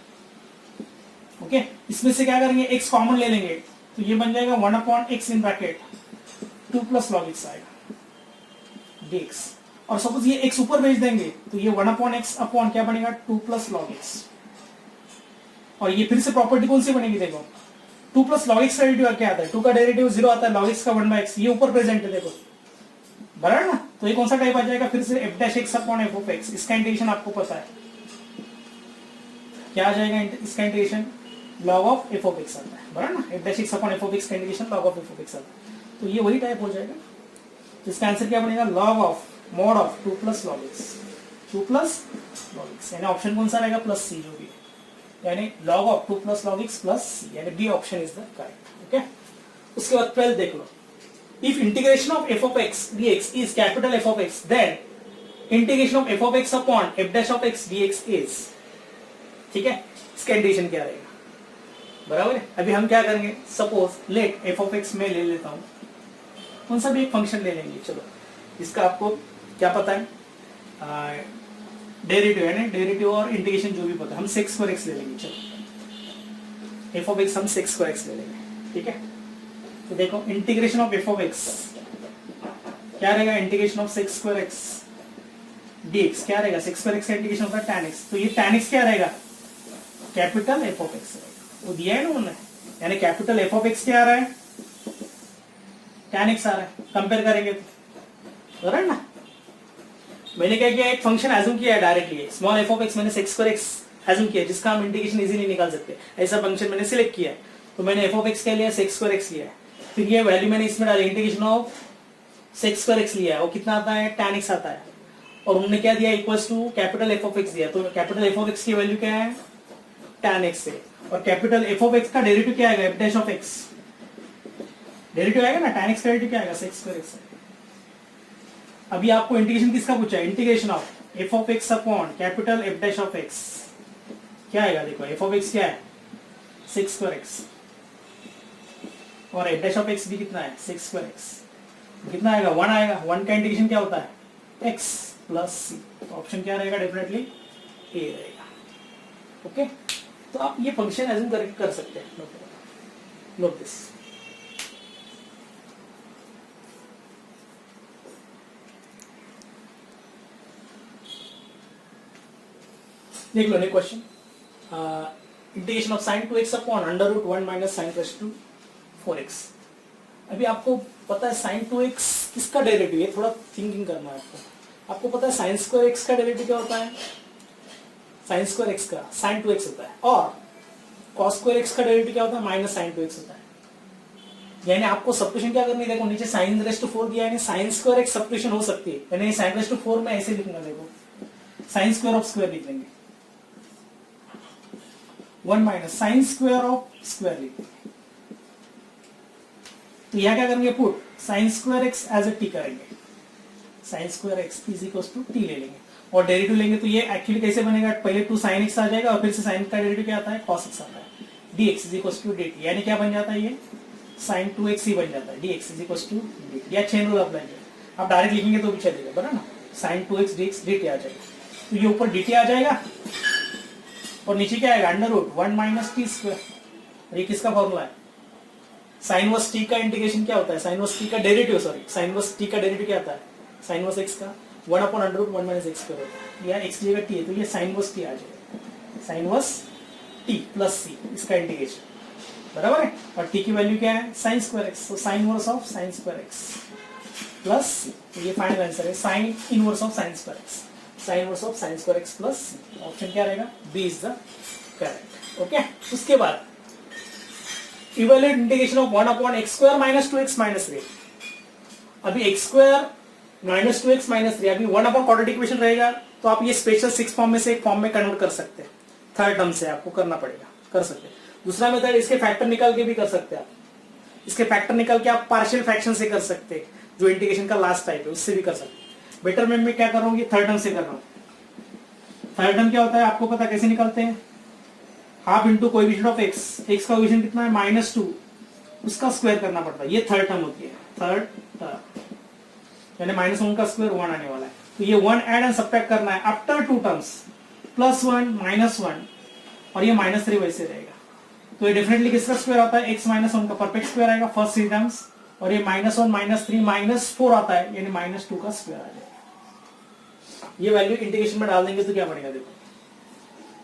ओके, इसमें से क्या करेंगे? x कॉमन ले लेंगे तो ये बन जाएगा 1/x in bracket 2 + log x आएगा dx, और सपोज ये x ऊपर भेज देंगे तो ये 1/x अपॉन क्या बनेगा? 2 + log x। और ये फिर से प्रॉपर्टी कौन सी बनेगी? देखो 2 + log x का डेरिवेटिव क्या आता है? 2 का डेरिवेटिव 0 आता है, log x का 1/x, ये ऊपर प्रेजेंट है, देखो बराबर ना। तो ये कौन सा टाइप आ जाएगा? फिर से f' upon f of x। इसका इंटीग्रेशन आपको पता है क्या आ जाएगा? इसका integration log of f of x आता है, बराबर ना। f' upon f of x का integration log of f of x आता है, तो ये वही टाइप हो जाएगा। तो इसका आंसर क्या बनेगा? log of mod of 2 + log x, 2 + log x, यानी ऑप्शन कौन सा रहेगा? प्लस सी, जो भी यानी log of 2 + log x plus C, यानी B option is the correct. Okay, उसके बाद 12 देख लो, if integration of f of x dx is capital F of x, then integration of f of x upon f' of x dx is, ठीक है, इसका integration क्या रहेगा? बराबर है। अभी हम क्या करेंगे? Suppose let f of x में ले लेता हूं, कौन सा भी एक फंक्शन ले लेंगे, चलो इसका आपको क्या पता है? डेरिवेटिव है ना, डेरिवेटिव और इंटीग्रेशन जो भी पता, हम सेक्स स्क्वायर एक्स ले लेंगे। चलो एफ ऑफ एक्स हम सेक्स स्क्वायर एक्स ले लेंगे, ठीक है। तो देखो integration of f of x क्या रहेगा, integration of sex square x dx क्या रहेगा, सेक्स स्क्वायर एक्स का इंटीग्रेशन होता है tan x, तो ये tan x क्या रहेगा, कैपिटल एफ ऑफ एक्स रहेगा। वो दिया है ना उन्होंने, यानी कैपिटल एफ ऑफ एक्स क्या आ रहा है, tan x आ रहा है। कंपेयर करेंगे तो रहा है ना, मैंने क्या किया, एक फंक्शन एज्यूम किया है directly, small F of x मैंने सेक्स स्क्वायर एक्स एज्यूम किया, जिसका हम इंटीग्रेशन इजीली निकाल सकते हैं, ऐसा फंक्शन मैंने सिलेक्ट किया है। तो मैंने एफ ऑफ एक्स क्या लिया, सेक्स स्क्वायर एक्स लिया है, फिर ये वैल्यू मैंने इसमें डाली, integration of sex square x लिया है, वो कितना आता है, tan x आता है, और उन्होंने क्या दिया, equals to capital F of x दिया। तो कैपिटल एफ ऑफ एक्स की वैल्यू क्या है, tan x है, और कैपिटल एफ ऑफ एक्स का डेरिवेटिव क्या आएगा, F dash of x, derivative आएगा ना, tan x का डेरिवेटिव क्या आएगा, सेक्स स्क्वायर एक्स। अभी आपको इंटीग्रेशन किसका पूछा है, integration of f of x upon capital F dash of x क्या आएगा, देखो एफ ऑफ एक्स क्या है, सेक्स स्क्वायर एक्स, और एफ डैश ऑफ एक्स भी कितना है, सेक्स स्क्वायर एक्स, कितना आएगा, 1 आएगा। 1 का इंटीग्रेशन क्या होता है, x प्लस सी, तो ऑप्शन क्या रहेगा, डेफिनेटली ए रहेगा। ओके, तो आप ये फंक्शन एज्यूम करके कर सकते हैं, नोट दिस। देख लो question, integration of sin 2x upon under root 1 minus sine plus 2 4x। अभी आपको पता है sin 2x किसका डेरिवेटिव है, थोड़ा थिंकिंग करना है आपको। आपको पता है sin स्क्वायर x का डेरिवेटिव क्या होता है, sin स्क्वायर x का sin 2x होता है, और cos स्क्वायर x का डेरिवेटिव क्या होता है, माइनस sin 2x होता है। यानी आपको सब्स्टिट्यूशन क्या करनी है, देखो नीचे sin रेज़ टू 4 दिया है, sin स्क्वायर x सब्स्टिट्यूशन हो सकती है, यानी sin रेज़ टू 4 में ऐसे लिखूंगा, देखो sin स्क्वायर ऑफ स्क्वायर लिख लेंगे, 1 minus sin square of square लिख लेंगे। तो यहां क्या करेंगे, put sin square x as a t करेंगे, sin square x is equal to t ले लेंगे, और डेरिवेटिव लेंगे तो ये एक्चुअली कैसे बनेगा, पहले 2 sin x आ जाएगा, और फिर से sin का डेरिवेटिव क्या आता है, cos x आता है, dx is equal to dt, यानी क्या बन जाता है, ये sin 2x ही बन जाता है, dx is equal to dt, या चेन रूल अप्लाई किया, आप डायरेक्ट लिखेंगे तो भी चलेगा, बराबर ना, sin 2x dx dt आ जाएगा, तो ये ऊपर dt आ जाएगा, और नीचे क्या आएगा, under root 1 minus t square. ये किसका फॉर्मूला है, साइन वर्स टी का इंटीग्रेशन क्या होता है, साइन वर्स टी का derivative, sorry sine verse t का डेरिवेटिव क्या आता है, साइन वर्स एक्स का 1 upon under root 1 minus x square होता है, या एक्स की जगह टी है, तो ये साइन वर्स टी आ जाएगा, साइन वर्स टी प्लस सी, इसका इंटीग्रेशन, बराबर है, और टी की वैल्यू क्या है, साइन स्क्वायर एक्स, तो sine inverse of sine square X plus C, तो ये फाइनल आंसर है, sine inverse of sine square X, sine inverse of sine square X plus C, option क्या रहेगा, B is the correct. Okay, उसके बाद evaluate integration of 1 upon X square minus 2x minus 3। अभी x square minus 2x minus 3, अभी 1 upon quadratic equation रहेगा, तो आप ये स्पेशल 6 फॉर्म में से एक फॉर्म में कन्वर्ट कर सकते हैं, थर्ड टर्म से आपको करना पड़ेगा, कर सकते हैं। दूसरा मेथड, इसके फैक्टर निकाल के भी कर सकते हैं आप, इसके फैक्टर निकाल के आप पार्शियल फ्रैक्शन से कर सकते हैं, जो इंटीग्रेशन का लास्ट टाइप है उससे भी कर सकते हैं। बेटर मैं क्या कर रहा हूँ, थर्ड टर्म से कर रहा हूँ। थर्ड टर्म क्या होता है, आपको पता कैसे निकालते हैं, half into coefficient of x, x का कोएफिशिएंट कितना है, -2, उसका स्क्वायर करना पड़ता है, ये थर्ड टर्म होती है, थर्ड टर्म, यानी -1 का स्क्वायर 1 आने वाला है, तो ये 1 ऐड एंड सबट्रैक्ट करना है आफ्टर 2 टर्म्स, +1 -1, और ये -3 वैसे रहेगा, तो ये डेफिनेटली किसका स्क्वायर आता है, x -1 का परफेक्ट स्क्वायर आएगा फर्स्ट 3 टर्म्स, और ये -1 -3 -4 आता है, यानी -2 का स्क्वायर आ जाएगा। ये वैल्यू इंटीग्रेशन में डाल देंगे तो क्या बनेगा, देखो,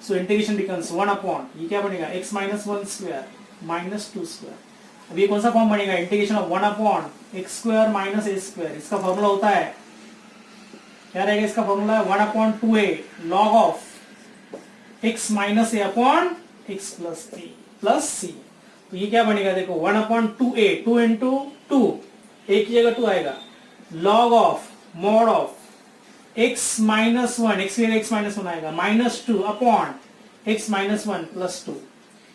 सो इंटीग्रेशन बिकम्स 1 अपॉन, ये क्या बनेगा, x -1 स्क्वायर -2 स्क्वायर। अब ये कौन सा फॉर्म बनेगा, integration of 1 upon X square minus A square, इसका फॉर्मूला होता है, क्या रहेगा इसका फॉर्मूला है, 1 upon 2a log of x minus A upon x plus a plus C. तो ये क्या बनेगा, देखो 1 अपॉन 2a, 2 इंटू 2, a की जगह 2 आएगा, log of mod of x -1, x की जगह x -1 आएगा, -2 अपॉन x -1 प्लस 2,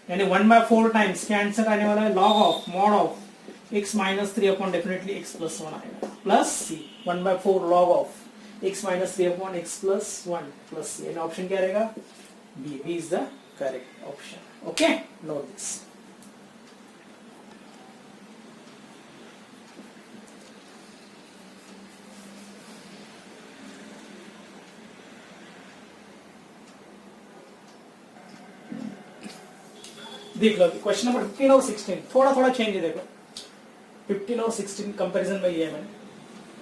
यानी 1/4 टाइम्स क्या आंसर आने वाला है, log of mod of x -3 upon definitely x plus 1 आएगा, plus C 1/4 log of x -3 upon x plus 1 plus C, यानी ऑप्शन क्या रहेगा, B, B is the correct option. Okay, note this. देख लो क्वेश्चन नंबर 15 और 16 थोड़ा थोड़ा change है। देखो 15 और 16 कंपैरिजन में लिया है मैंने।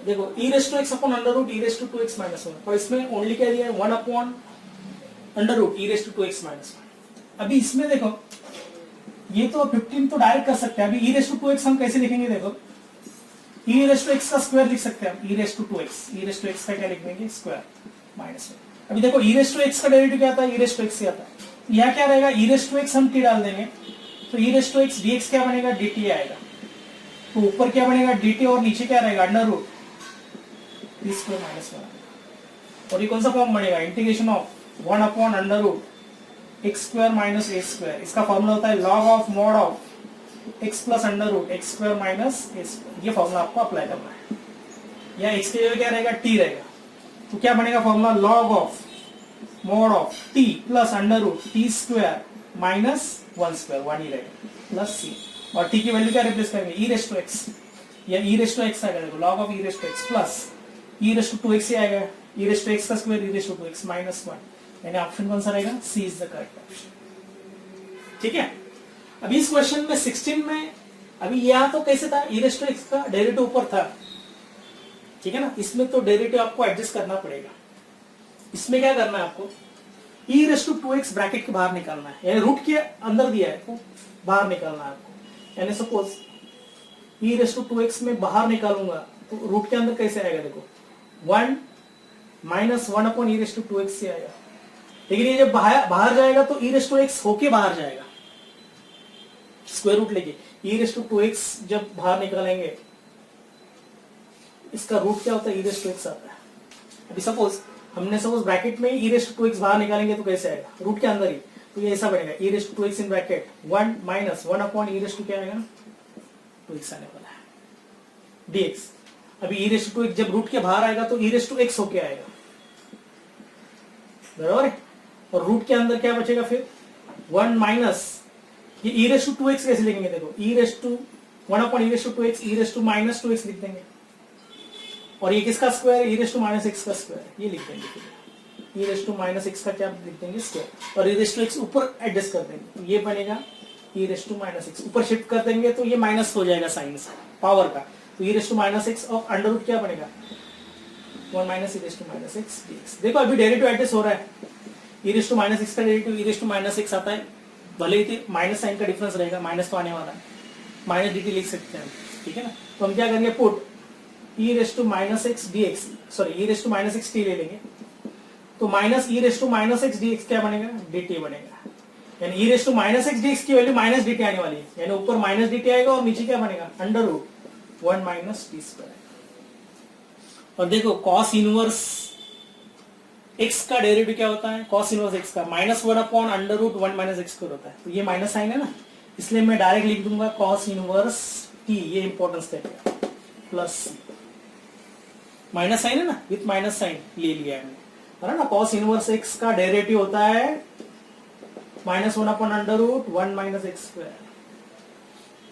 देखो e raise to x upon under root e raise to 2x minus 1, और इसमें ओनली क्या दिया है 1 upon under root e raise to 2x minus 1। अभी इसमें देखो ये तो 15 तो डायरेक्ट कर सकते हैं। अभी e रेस टू 2x हम कैसे लिखेंगे? देखो e रेस टू x का स्क्वायर लिख सकते हैं हम, e raise to 2x, e raise to x का क्या लिख देंगे स्क्वायर माइनस 1। अभी देखो e रेस टू x का डेरिवेटिव क्या आता है? e रेस टू x से आता है। यहाँ क्या रहेगा? e रेस टू x हम t डाल देंगे तो e raise to x dx क्या बनेगा? dt आएगा। तो ऊपर क्या बनेगा? dt, और नीचे क्या रहेगा? Under root t square minus 1। और ये कौन सा फॉर्म बनेगा? Integration of 1 upon under root x square minus a square. इसका फॉर्मूला होता है log of mod of x plus under root x square minus a square. ये फॉर्मूला आपको अप्लाई करना है। या x की जगह क्या रहेगा? t रहेगा। तो क्या बनेगा formula? log of mod of t plus under root t square minus 1 square, 1 ही रहेगा, प्लस c। और t की वैल्यू क्या रिप्लेस करेंगे? e रेस टू x, या e रेस टू x आएगा। देखो log of e raise to x plus e raise to 2x से आएगा, e रेस टू x का square e raise to 2x minus 1। यानी option कौन सा रहेगा? c is the correct option. ठीक है। अभी इस क्वेश्चन में 16 में अभी यहाँ तो कैसे था? e रेस टू x का डेरिवेटिव ऊपर था, ठीक है ना। इसमें तो डेरिवेटिव आपको एडजस्ट करना पड़ेगा। इसमें क्या करना है आपको? e raise to 2x bracket के बाहर निकालना है, यानी रूट के अंदर दिया है तो बाहर निकालना है आपको। यानी suppose e raise to 2x में बाहर निकालूंगा तो रूट के अंदर कैसे आएगा? देखो 1 minus 1 upon e raise to 2x से आएगा। लेकिन ये जब बाहर जाएगा तो e रेस टू x होके बाहर जाएगा, स्क्वायर रूट लेके। e रेस टू 2x जब बाहर निकालेंगे इसका रूट क्या होता है? e रेस टू x आता है। अभी सपोज ब्रैकेट में e रेस टू 2x बाहर निकालेंगे तो कैसे आएगा? रूट के अंदर ही। तो ये ऐसा बनेगा e raise to 2x in bracket 1 minus 1 upon e raise to क्या आएगा? 2x आने वाला है dx। अभी e रेस टू 2x जब रूट के बाहर आएगा तो e रेस टू x होके आएगा, बराबर है। और रूट के अंदर क्या बचेगा फिर? 1 माइनस ये e रेस टू 2x कैसे लिखेंगे? देखो e raise to 1 upon e raise to 2x, e raise to minus 2x लिख देंगे। और ये किसका square? e raise to minus x का स्क्वायर, ये लिख देंगे। फिर e raise to minus x का क्या लिख देंगे? स्क्वायर। और e रेस टू x ऊपर एडजस्ट कर देंगे तो ये बनेगा e raise to minus x। ऊपर शिफ्ट कर देंगे तो ये माइनस हो जाएगा साइन से पावर का। तो e raise to minus x और अंडर रूट क्या बनेगा? 1 minus e raise to minus x dx। देखो अभी डेरिवेटिव एडजस्ट हो रहा है। e raise to minus x का derivative e raise to minus x आता है, भले ही माइनस साइन का डिफरेंस रहेगा, माइनस तो आने वाला है, माइनस dt लिख सकते हैं, ठीक है ना। तो हम क्या करेंगे? Put e raise to minus x dx, sorry e raise to minus x t ले लेंगे तो minus e raise to minus x dx क्या बनेगा? dt बनेगा। यानी e raise to minus x dx की वैल्यू माइनस dt आने वाली है। यानी ऊपर माइनस dt आएगा और नीचे क्या बनेगा? Under root 1 minus t square. और देखो cos इनवर्स x का डेरिवेटिव क्या होता है? cos इनवर्स x का minus 1 upon under root 1 minus x square होता है। तो ये माइनस साइन है ना, इसलिए मैं डायरेक्ट लिख दूंगा cos इनवर्स t, ये इंपॉर्टेंट स्टेप है, प्लस माइनस साइन है ना, विथ माइनस साइन ले लिया है ना। cos इनवर्स x का डेरिवेटिव होता है minus 1 upon under root 1 minus x square.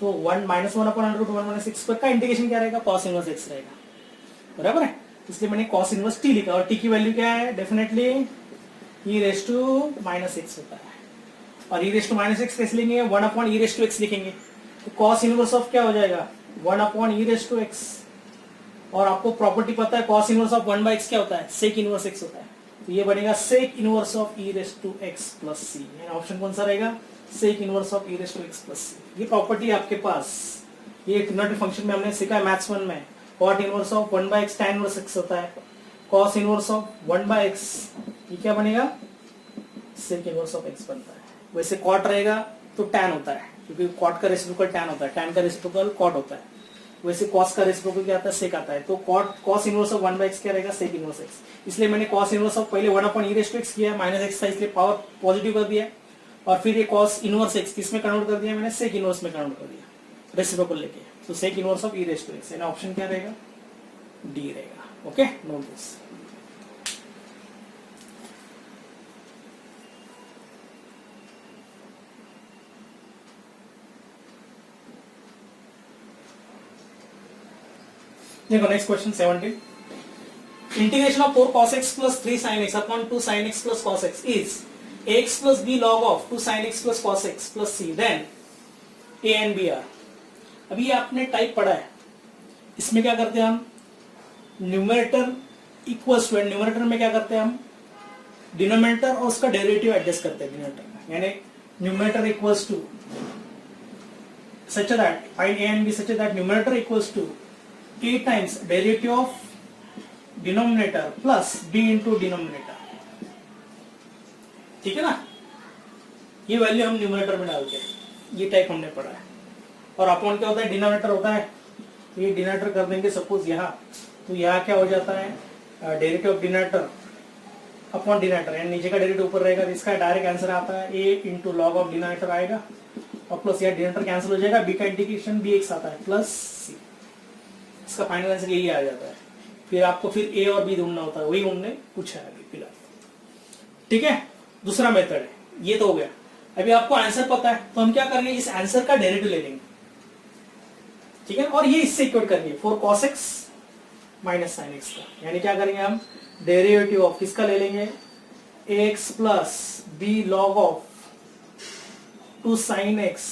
तो 1 minus 1 upon under root 1 minus x square का इंटीग्रेशन क्या रहेगा? cos इनवर्स x रहेगा, बराबर है। इसलिए मैंने cos इनवर्स t लिखा। और t की वैल्यू क्या है? Definitely e raise to minus x होता है। और e raise to minus x कैसे लेंगे? 1 upon e raise to x लिखेंगे। तो cos इनवर्स ऑफ क्या हो जाएगा? 1 upon e raise to x। और आपको प्रॉपर्टी पता है cos inverse of 1 by x क्या होता है? sec इनवर्स x होता है। तो ये बनेगा sec inverse of e raise to x plus c। यानी ऑप्शन कौन सा रहेगा? sec inverse of e raise to x plus c। ये प्रॉपर्टी आपके पास, ये ट्रिग्नोमेट्री फंक्शन में हमने सीखा है मैथ्स 1 में। cot inverse of 1 by x tan inverse x होता है। cos inverse of 1 by x ये क्या बनेगा? sec इनवर्स ऑफ x बनता है। वैसे cot रहेगा तो tan होता है, क्योंकि cot का रेसिप्रोकल tan होता है, tan का रेसिप्रोकल cot होता है। वैसे cos का रेसिप्रोकल क्या आता है? sec आता है। तो cos inverse of 1 by x क्या रहेगा? sec inverse x। इसलिए मैंने cos इनवर्स ऑफ पहले 1 upon e raise to x किया, माइनस x था इसलिए पावर पॉजिटिव कर दिया, और फिर ये cos इनवर्स x किसमें कन्वर्ट कर दिया? मैंने sec इनवर्स में कन्वर्ट कर दिया, रेसिप्रोकल लेके। तो sec inverse of e raise to x, यानी ऑप्शन क्या रहेगा? डी रहेगा। Okay, note this. देखो नेक्स्ट क्वेश्चन 17। इंटीग्रेशन of 4 cos x plus 3 sin x upon 2 sin x plus cos x is x plus b log of 2 sin x plus cos x plus c, then a and b are. अभी आपने type पढ़ा है, इसमें क्या करते हैं हम, numerator equals to, numerator में क्या करते हैं हम, डिनोमिनेटर और उसका डेरिवेटिव एडजस्ट करते हैं डिनोमिनेटर में, यानी numerator equals to such that find a and b such that numerator equals to a times derivative of denominator plus b into denominator। ठीक है ना, ये वैल्यू हम न्यूमरेटर में डालते हैं, ये टाइप हमने पढ़ा है। और अपॉन क्या होता है, डिनोमिनेटर होता है, तो ये डिनोमिनेटर कर देंगे सपोज यहाँ, तो यहाँ क्या हो जाता है, derivative of denominator upon denominator, यानी नीचे का डेरिवेटिव ऊपर रहेगा, इसका डायरेक्ट आंसर आता है a into log of denominator आएगा, और प्लस यार डिनोमिनेटर कैंसिल हो जाएगा, बी का इंटीग्रेशन bx आता है प्लस सी, इसका फाइनल आंसर यही आ जाता है। फिर आपको फिर a और b ढूंढना होता है, वही हमने पूछा है अभी फिलहाल। ठीक है, दूसरा मेथड है, ये तो हो गया। अभी आपको आंसर पता है, तो हम क्या करेंगे, इस आंसर का डेरिवेटिव ले लेंगे। ठीक है, और ये इससे इक्वेट करेंगे 4 cos x minus sin x का, यानी क्या करेंगे हम, डेरिवेटिव ऑफ किसका ले लेंगे, x plus b log of 2 sin x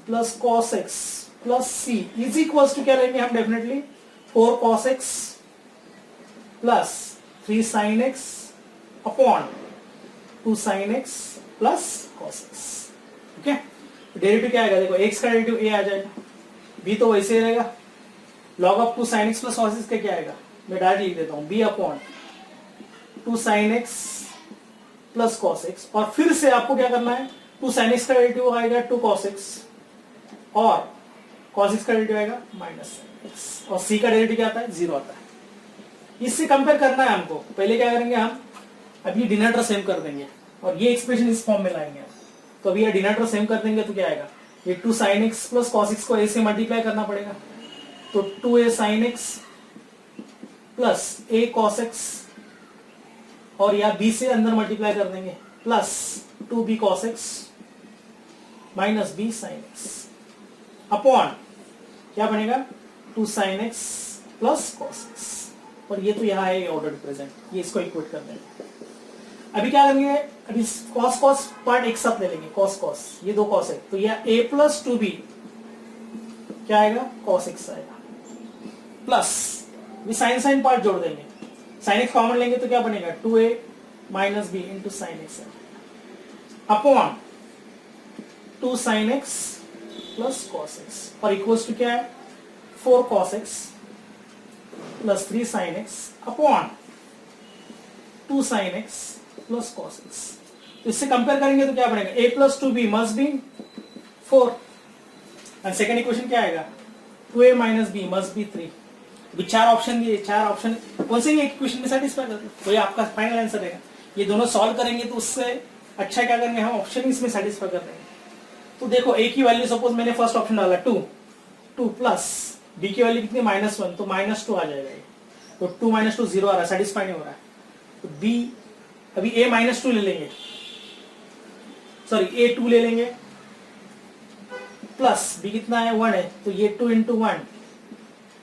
plus cos x plus c is equals to क्या लेंगे हम, definitely 4 cos x plus 3 sin x upon 2 sin x plus cos x। Okay, derivative क्या आएगा, देखो x का डेरिवेटिव a आ जाएगा, b तो वैसे ही रहेगा, log of 2 sin x plus cos x का क्या आएगा, मैं डायरेक्ट लिख देता हूं, b upon 2 sin x plus cos x, और फिर से आपको क्या करना है, 2 sin x का डेरिवेटिव आएगा 2 cos x, और cos x का डेरिवेटिव आएगा माइनस sin x, और c का डेरिवेटिव क्या आता है, 0 आता है। इससे कंपेयर करना है हमको, पहले क्या करेंगे हम, अभी डिनोमिनेटर सेम कर देंगे और ये एक्सप्रेशन इस फॉर्म में लाएंगे। तो अभी ये डिनोमिनेटर सेम कर देंगे तो क्या आएगा, ये 2 sin x plus cos x को a से मल्टीप्लाई करना पड़ेगा, तो 2a sin x plus a cos x, और या b से अंदर मल्टीप्लाई कर देंगे, plus 2b cos x minus b sin x upon क्या बनेगा, 2 sin x plus cos x, और ये तो यहाँ है ऑर्डर प्रेजेंट, ये इसको इक्वेट कर देंगे। अभी क्या करेंगे, अभी cos cos पार्ट एक साथ ले लेंगे, cos cos ये 2 cos है, तो यह a प्लस 2b क्या आएगा, cos x आएगा, प्लस sin sin पार्ट जोड़ देंगे, sin x कॉमन लेंगे तो क्या बनेगा, 2a minus b into sine x upon 2 sin x plus cos x, और इक्वल्स टू क्या है, 4 cos x plus 3 sin x upon 2 sin x plus cos x। तो इससे कंपेयर करेंगे तो क्या बनेगा, a plus 2b must be 4, and second equation क्या आएगा, 2a minus b must be 3। अभी 4 ऑप्शन दिए, 4 ऑप्शन कौन से एक क्वेश्चन में सेटिस्फाई करते हैं, तो ये आपका फाइनल आंसर रहेगा। ये दोनों सॉल्व करेंगे तो उससे अच्छा क्या करेंगे, हम ऑप्शन इसमें सेटिस्फाई कर देंगे। तो देखो a की वैल्यू सपोज मैंने फर्स्ट ऑप्शन डाला 2 प्लस b की वैल्यू कितनी -1, तो -2 आ जाएगा ये, तो 2 - 2 0 आ रहा है, सेटिस्फाई नहीं हो रहा है, तो b अभी a -2 ले लेंगे, सॉरी a2 ले लेंगे, प्लस b कितना है 1 है, तो ये 2 × 1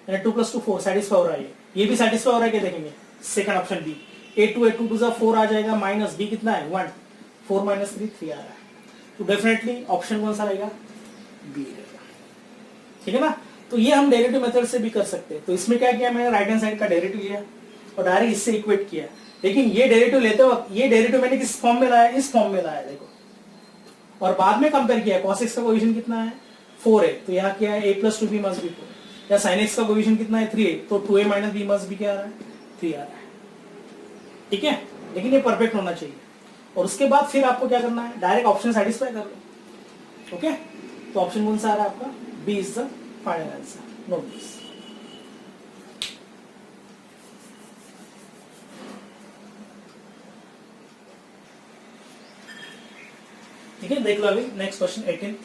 यानी 2 + 2 4 सेटिस्फाई हो रहा है, ये भी सेटिस्फाई हो रहा है, क्या देखेंगे सेकंड ऑप्शन b, a2 2 × 4 आ जाएगा, माइनस b कितना है 1, 4 - 3 3 आ रहा है, तो डेफिनेटली ऑप्शन कौन सा रहेगा, बी रहेगा। ठीक है ना, तो ये हम डेरिवेटिव मेथड से भी कर सकते हैं। तो इसमें क्या किया, मैंने राइट हैंड साइड का डेरिवेटिव लिया और डायरेक्ट इससे इक्वेट किया, लेकिन ये डेरिवेटिव लेते वक्त ये डेरिवेटिव मैंने किस फॉर्म में लाया, इस फॉर्म में लाया देखो, और बाद में कंपेयर किया, cos x का कोएफिशिएंट कितना है 4 है, तो यहाँ क्या है a + 2b मस्ट बी 4, या sin x का कोएफिशिएंट कितना है 3 है, तो 2a - b मस्ट बी क्या आ रहा है 3 आ रहा है। ठीक है, लेकिन ये परफेक्ट होना चाहिए, और उसके बाद फिर आपको क्या करना है, डायरेक्ट ऑप्शन सेटिस्फाई कर लो। ओके, तो ऑप्शन कौन सा आ रहा है आपका, b is the final answer, note this. ठीक है, देख लो अभी next question 18,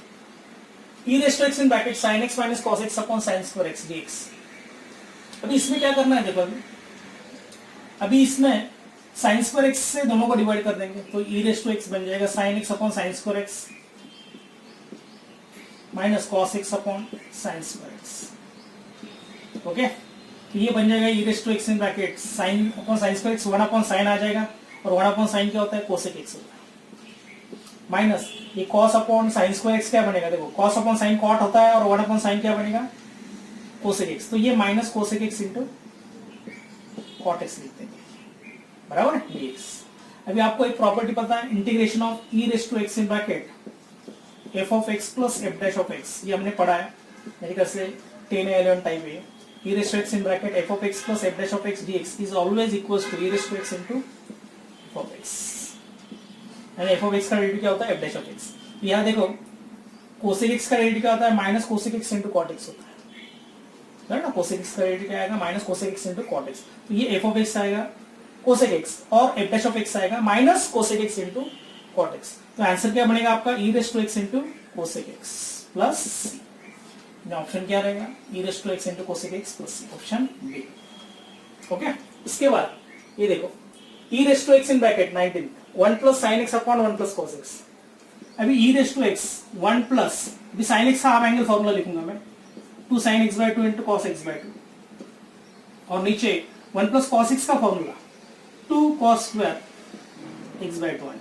e raised to x in bracket sin x minus cos x upon sin square x dx। अभी इसमें क्या करना है, देखो अभी इसमें sin square x से दोनों को डिवाइड कर देंगे, तो e raised to x बन जाएगा sin x upon sin square x minus cos x upon sin square x। Okay, तो ये बन जाएगा e raised to x in bracket sin upon sin square x, 1 upon sin आ जाएगा, और 1 upon sin क्या होता है, cosec x होता है। माइनस ये cos upon sine square x क्या बनेगा, देखो cos अपॉन साइन कॉट होता है और 1 अपॉन साइन क्या बनेगा कोसेक एक्स, तो ये minus cosec x into cot x लिखते हैं, बराबर है dx। अभी आपको एक प्रॉपर्टी पता है, integration of e raise to x in bracket f of x plus f dash of x, ये हमने पढ़ा है मेरे ख्याल से 10 या 11 टाइम में। e raise to x in bracket f of x plus f dash of x dx is always equals to e raised to x into f of x, यानी f of x का derivative क्या होता है f dash of x। यहाँ देखो cosec x का derivative क्या होता है minus cosec x into cot x होता है ना, cosec x का डेरिवेटिव क्या आएगा minus cosec x into cot x, तो ये f of x आएगा cosec x और f dash of x आएगा minus cosec x into cot x, तो आंसर क्या बनेगा आपका e raised to x into cosec x plus option क्या रहेगा e raised to x into cosec x plus option b. Okay, इसके बाद ये देखो e raised to x in bracket 19 1 plus sin x upon 1 plus cos x, अभी e raised to x 1 plus अभी sin x का half angle formula लिखूंगा मैं 2 sin x by 2 into cos x by 2 और नीचे 1 plus cos x का formula 2 cos square x by 2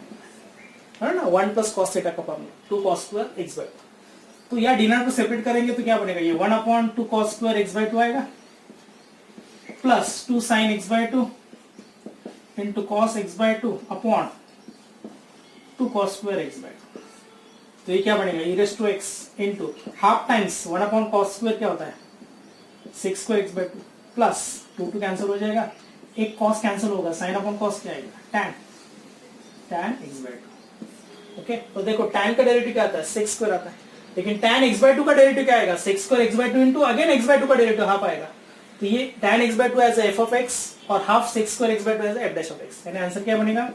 है ना, 1 plus cos थीटा का formula 2 cos square x by 2, तो यार डिनोमिनेटर सेपरेट करेंगे तो क्या बनेगा ये 1 upon 2 cos square x by 2 आएगा plus 2 sin x by 2 into cos x by 2 upon 2 cos square x by 2, तो ये क्या बनेगा e raised to x into half times 1 upon cos square क्या होता है 6 square x by 2 plus 2 cancel हो जाएगा, एक cos कैंसिल होगा, sin अपॉन cos क्या आएगा tan x by 2। ओके, तो देखो tan का डेरिवेटिव क्या आता है 6 स्क्वायर आता है, लेकिन tan x by 2 का डेरिवेटिव क्या आएगा 6 square x by 2 into again x by 2 का डेरिवेटिव हाफ आएगा, तो ये tan x by 2 as f of x और half 6 square x by 2 as f dash of x, यानी आंसर क्या बनेगा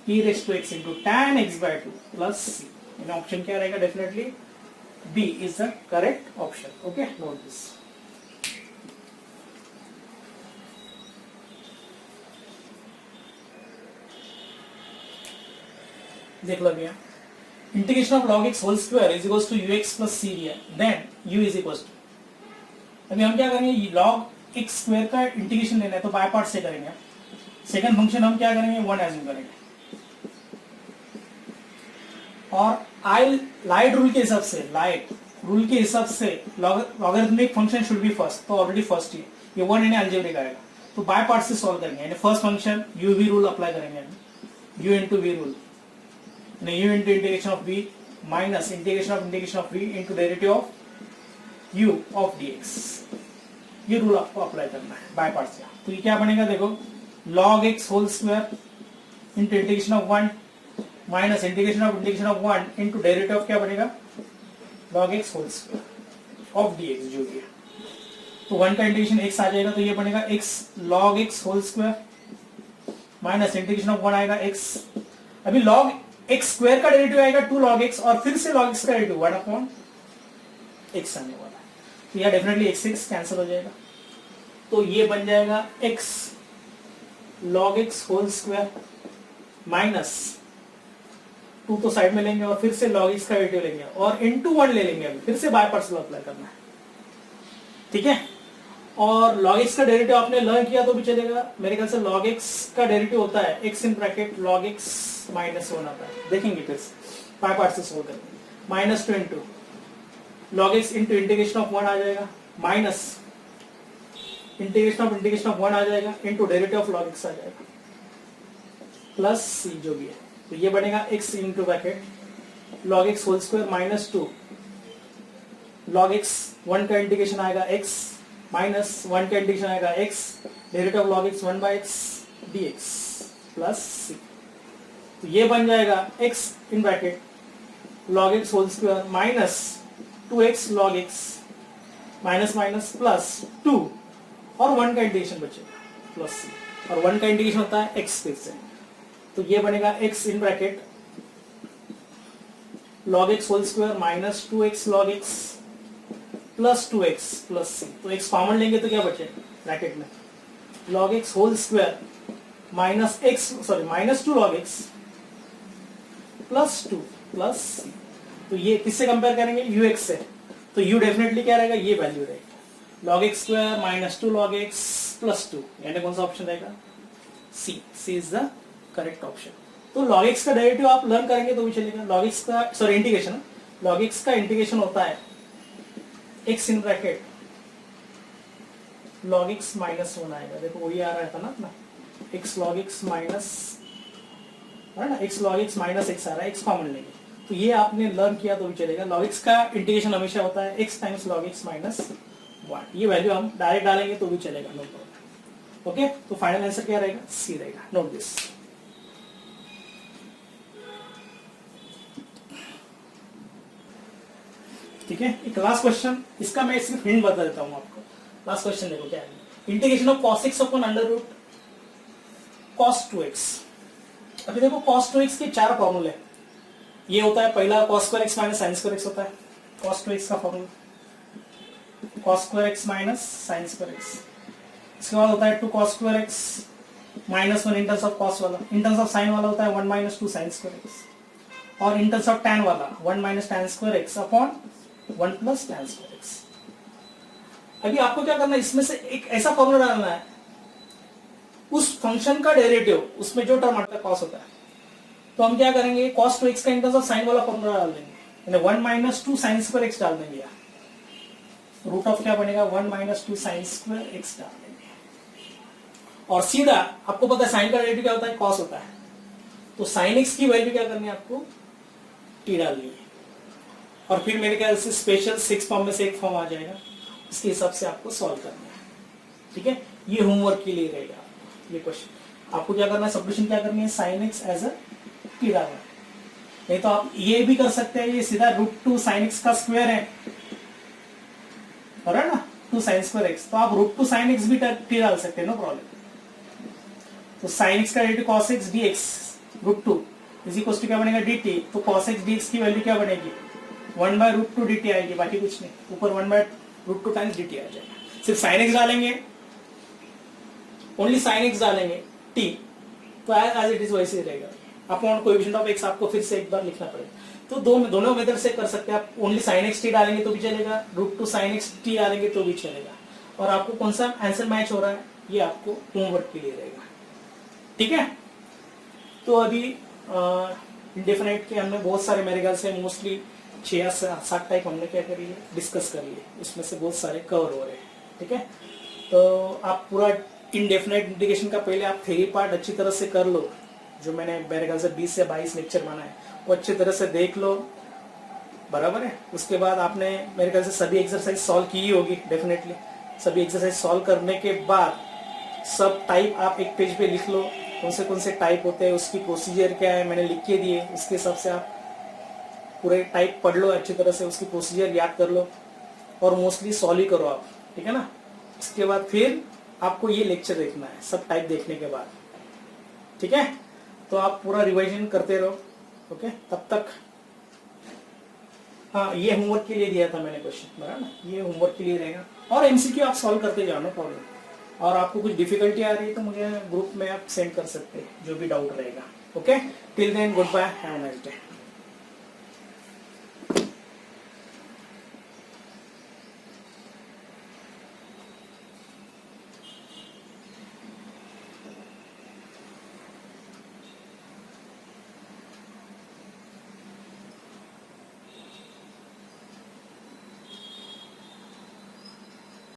e raised to x into tan x by 2 plus c, यानी option क्या रहेगा definitely b is the correct option। Okay, note this. देख लो भैया, integration of log x whole square is equals to ux plus c दिया, then u is equals to, अभी हम क्या करेंगे log x स्क्वायर का इंटीग्रेशन लेना है तो बाय पार्ट से करेंगे। सेकंड फंक्शन हम क्या करेंगे 1 एज्यूम करेंगे और आई लाइट रूल के हिसाब से logarithmic function should be first, तो ऑलरेडी फर्स्ट ही ये 1 यानी अलजेब्रिक आएगा, तो बाय पार्ट से सॉल्व करेंगे, यानी first function u v rule apply करेंगे, u into v rule u into integration of v minus integration of v into derivative of u of dx, ये rule आपको अप्लाई करना है बाय पार्ट से, तो ये क्या बनेगा देखो log x whole square into integration of 1 minus integration of 1 into derivative of क्या बनेगा log x whole square of dx जो भी है, तो 1 का इंटीग्रेशन x आ जाएगा तो ये बनेगा x log x whole square minus integration of 1 आएगा x, अभी log x स्क्वायर का डेरिवेटिव आएगा 2 log x और फिर से log x का डेरिवेटिव 1 अपॉन x आने वाला है, तो यह डेफिनेटली x कैंसिल हो जाएगा, तो ये बन जाएगा x log x whole square minus 2 तो साइड में लेंगे और फिर से log x का डेरिवेटिव लेंगे और इनटू 1 ले लेंगे, अभी फिर से बाय पार्ट्स अप्लाई करना है, ठीक है। और log x का डेरिवेटिव आपने लर्न किया तो भी चलेगा, मेरे ख्याल से log x का डेरिवेटिव होता है x in bracket log x minus 1 आता है, देखेंगे फिर से बाय पार्ट से सोल्व करेंगे, minus 2 into log x into integration of 1 आ जाएगा माइनस इंटीग्रेशन ऑफ 1 आ जाएगा into derivative of log x आ जाएगा प्लस c जो भी है, तो ये बनेगा x into bracket log x whole square minus 2 log x 1 का इंटीग्रेशन आएगा x माइनस 1 का इंटीग्रेशन आएगा x derivative of log x 1 by x dx plus c, तो ये बन जाएगा x in bracket log x whole square minus 2x log x minus minus plus 2 और 1 का इंटीग्रेशन बचेगा प्लस c, और 1 का इंटीग्रेशन होता है x फिर से, तो ये बनेगा x in bracket log x whole square minus 2x log x plus 2x plus c, तो x कॉमन लेंगे तो क्या बचेगा ब्रैकेट में log x whole square minus minus 2 log x plus 2 plus c, तो ये किससे कंपेयर करेंगे ux से, तो u डेफिनेटली क्या रहेगा ये वैल्यू रहेगा log x square minus 2 log x plus 2, यानी कौन सा ऑप्शन रहेगा c is the correct option. तो log x का डेरिवेटिव आप लर्न करेंगे तो भी चलेगा। log x का सॉरी इंटीग्रेशन, log x का इंटीग्रेशन होता है x in bracket log x minus 1 आएगा। देखो वही आ रहा था ना अपना x log x माइनस, है ना, x log x minus x आ रहा है, x कॉमन लेंगे तो ये आपने लर्न किया तो भी चलेगा। log x का इंटीग्रेशन हमेशा होता है x times log x minus 1। ये वैल्यू हम डायरेक्ट डालेंगे तो भी चलेगा, नो प्रॉब्लम। ओके, तो फाइनल आंसर क्या रहेगा? सी रहेगा। Note this. ठीक है, एक लास्ट क्वेश्चन, इसका मैं सिर्फ हिंट बता देता हूं आपको। लास्ट क्वेश्चन देखो क्या है, integration of cos x upon under root cos 2x। अभी देखो cos 2x के 4 फॉर्मूले, ये होता है पहला cos square x minus sine square x होता है, cos 2x का formula cos square x minus sine square x। इसके बाद होता है 2 cos square x minus 1 in terms of cos वाला, इन टर्म्स ऑफ साइन वाला होता है 1 माइनस 2 साइन स्क्वायर x, और इन टर्म्स ऑफ tan वाला 1 minus tan square x upon 1 plus tan square x। अभी आपको क्या करना है, इसमें से एक ऐसा फॉर्मूला डालना है उस फंक्शन का डेरिवेटिव, उसमें जो टर्म आता है cos होता है, तो हम क्या करेंगे cos 2x का इन टर्म्स ऑफ साइन वाला फॉर्मूला डाल देंगे, यानी 1 माइनस 2 साइन स्क्वायर x डाल देंगे, रूट ऑफ क्या बनेगा 1 माइनस 2 साइन स्क्वायर x डाल देंगे, और सीधा आपको पता है साइन का डेरिवेटिव क्या होता है, cos होता है, तो साइन x की वैल्यू क्या करनी है आपको, t डालनी है, और फिर मेरे ख्याल से स्पेशल 6 फॉर्म में से एक फॉर्म आ जाएगा, इसके हिसाब से आपको सॉल्व करना है। ठीक है, ये होमवर्क के लिए रहेगा ये क्वेश्चन। आपको क्या करना है, सब्स्टिट्यूशन क्या करनी है, sine x as a t डालना, नहीं तो आप ये भी कर सकते हैं, ये सीधा √2 साइन एक्स का स्क्वायर है, और है ना 2 साइन स्क्वायर एक्स, तो आप √2 साइन एक्स भी टी डाल सकते हैं, नो प्रॉब्लम। तो साइन एक्स का derivative cos x dx √2 is equal to क्या बनेगा dt, तो cos x dx की वैल्यू क्या बनेगी 1 बाय √2 dt आएगी, बाकी कुछ नहीं, ऊपर 1 बाय √2 टाइम्स dt आ जाएगा। सिर्फ साइन एक्स डालेंगे, ओनली साइन एक्स डालेंगे t, तो एज इट इज वैसे ही रहेगा। अपॉन कोएफिशिएंट ऑफ x आपको फिर से एक बार लिखना पड़ेगा, तो दोनों मेथड से कर सकते हैं आप। ओनली साइन एक्स टी डालेंगे तो भी चलेगा, √2 साइन एक्स टी डालेंगे तो भी चलेगा, और आपको कौन सा आंसर मैच हो रहा है ये आपको होमवर्क के लिए रहेगा। ठीक है, तो अभी इंडेफिनाइट के हमने बहुत सारे, मेरे ख्याल से मोस्टली 6 या 7 टाइप हमने क्या करी है, डिस्कस कर लिए, इसमें से बहुत सारे कवर हो रहे हैं। ठीक है, तो आप पूरा इनडेफिनाइट इंटीग्रेशन का पहले आप थ्योरी पार्ट अच्छी तरह से कर लो, जो मैंने मेरे ख्याल से 20 से 22 लेक्चर बनाए वो अच्छी तरह से देख लो, बराबर है। उसके बाद आपने मेरे ख्याल से सभी एक्सरसाइज सॉल्व की ही होगी, डेफिनेटली सभी एक्सरसाइज सॉल्व करने के बाद सब टाइप आप एक पेज पे लिख लो, कौन से टाइप होते हैं, उसकी प्रोसीजर क्या है मैंने लिख के दिए, उसके हिसाब से आप पूरे टाइप पढ़ लो अच्छी तरह से, उसकी प्रोसीजर याद कर लो और मोस्टली सॉल्व ही करो आप। ठीक है ना, इसके बाद फिर आपको ये लेक्चर देखना है सब टाइप देखने के बाद। ठीक है, तो आप पूरा रिवाइजन करते रहो। ओके, तब तक हाँ, ये होमवर्क के लिए दिया था मैंने क्वेश्चन, बराबर ना, ये होमवर्क के लिए रहेगा, और एमसीक्यू आप सॉल्व करते जाओ, नो प्रॉब्लम। और आपको कुछ डिफिकल्टी आ रही है तो मुझे ग्रुप में आप सेंड कर सकते हैं जो भी डाउट रहेगा। Okay, till then goodbye, have a nice day.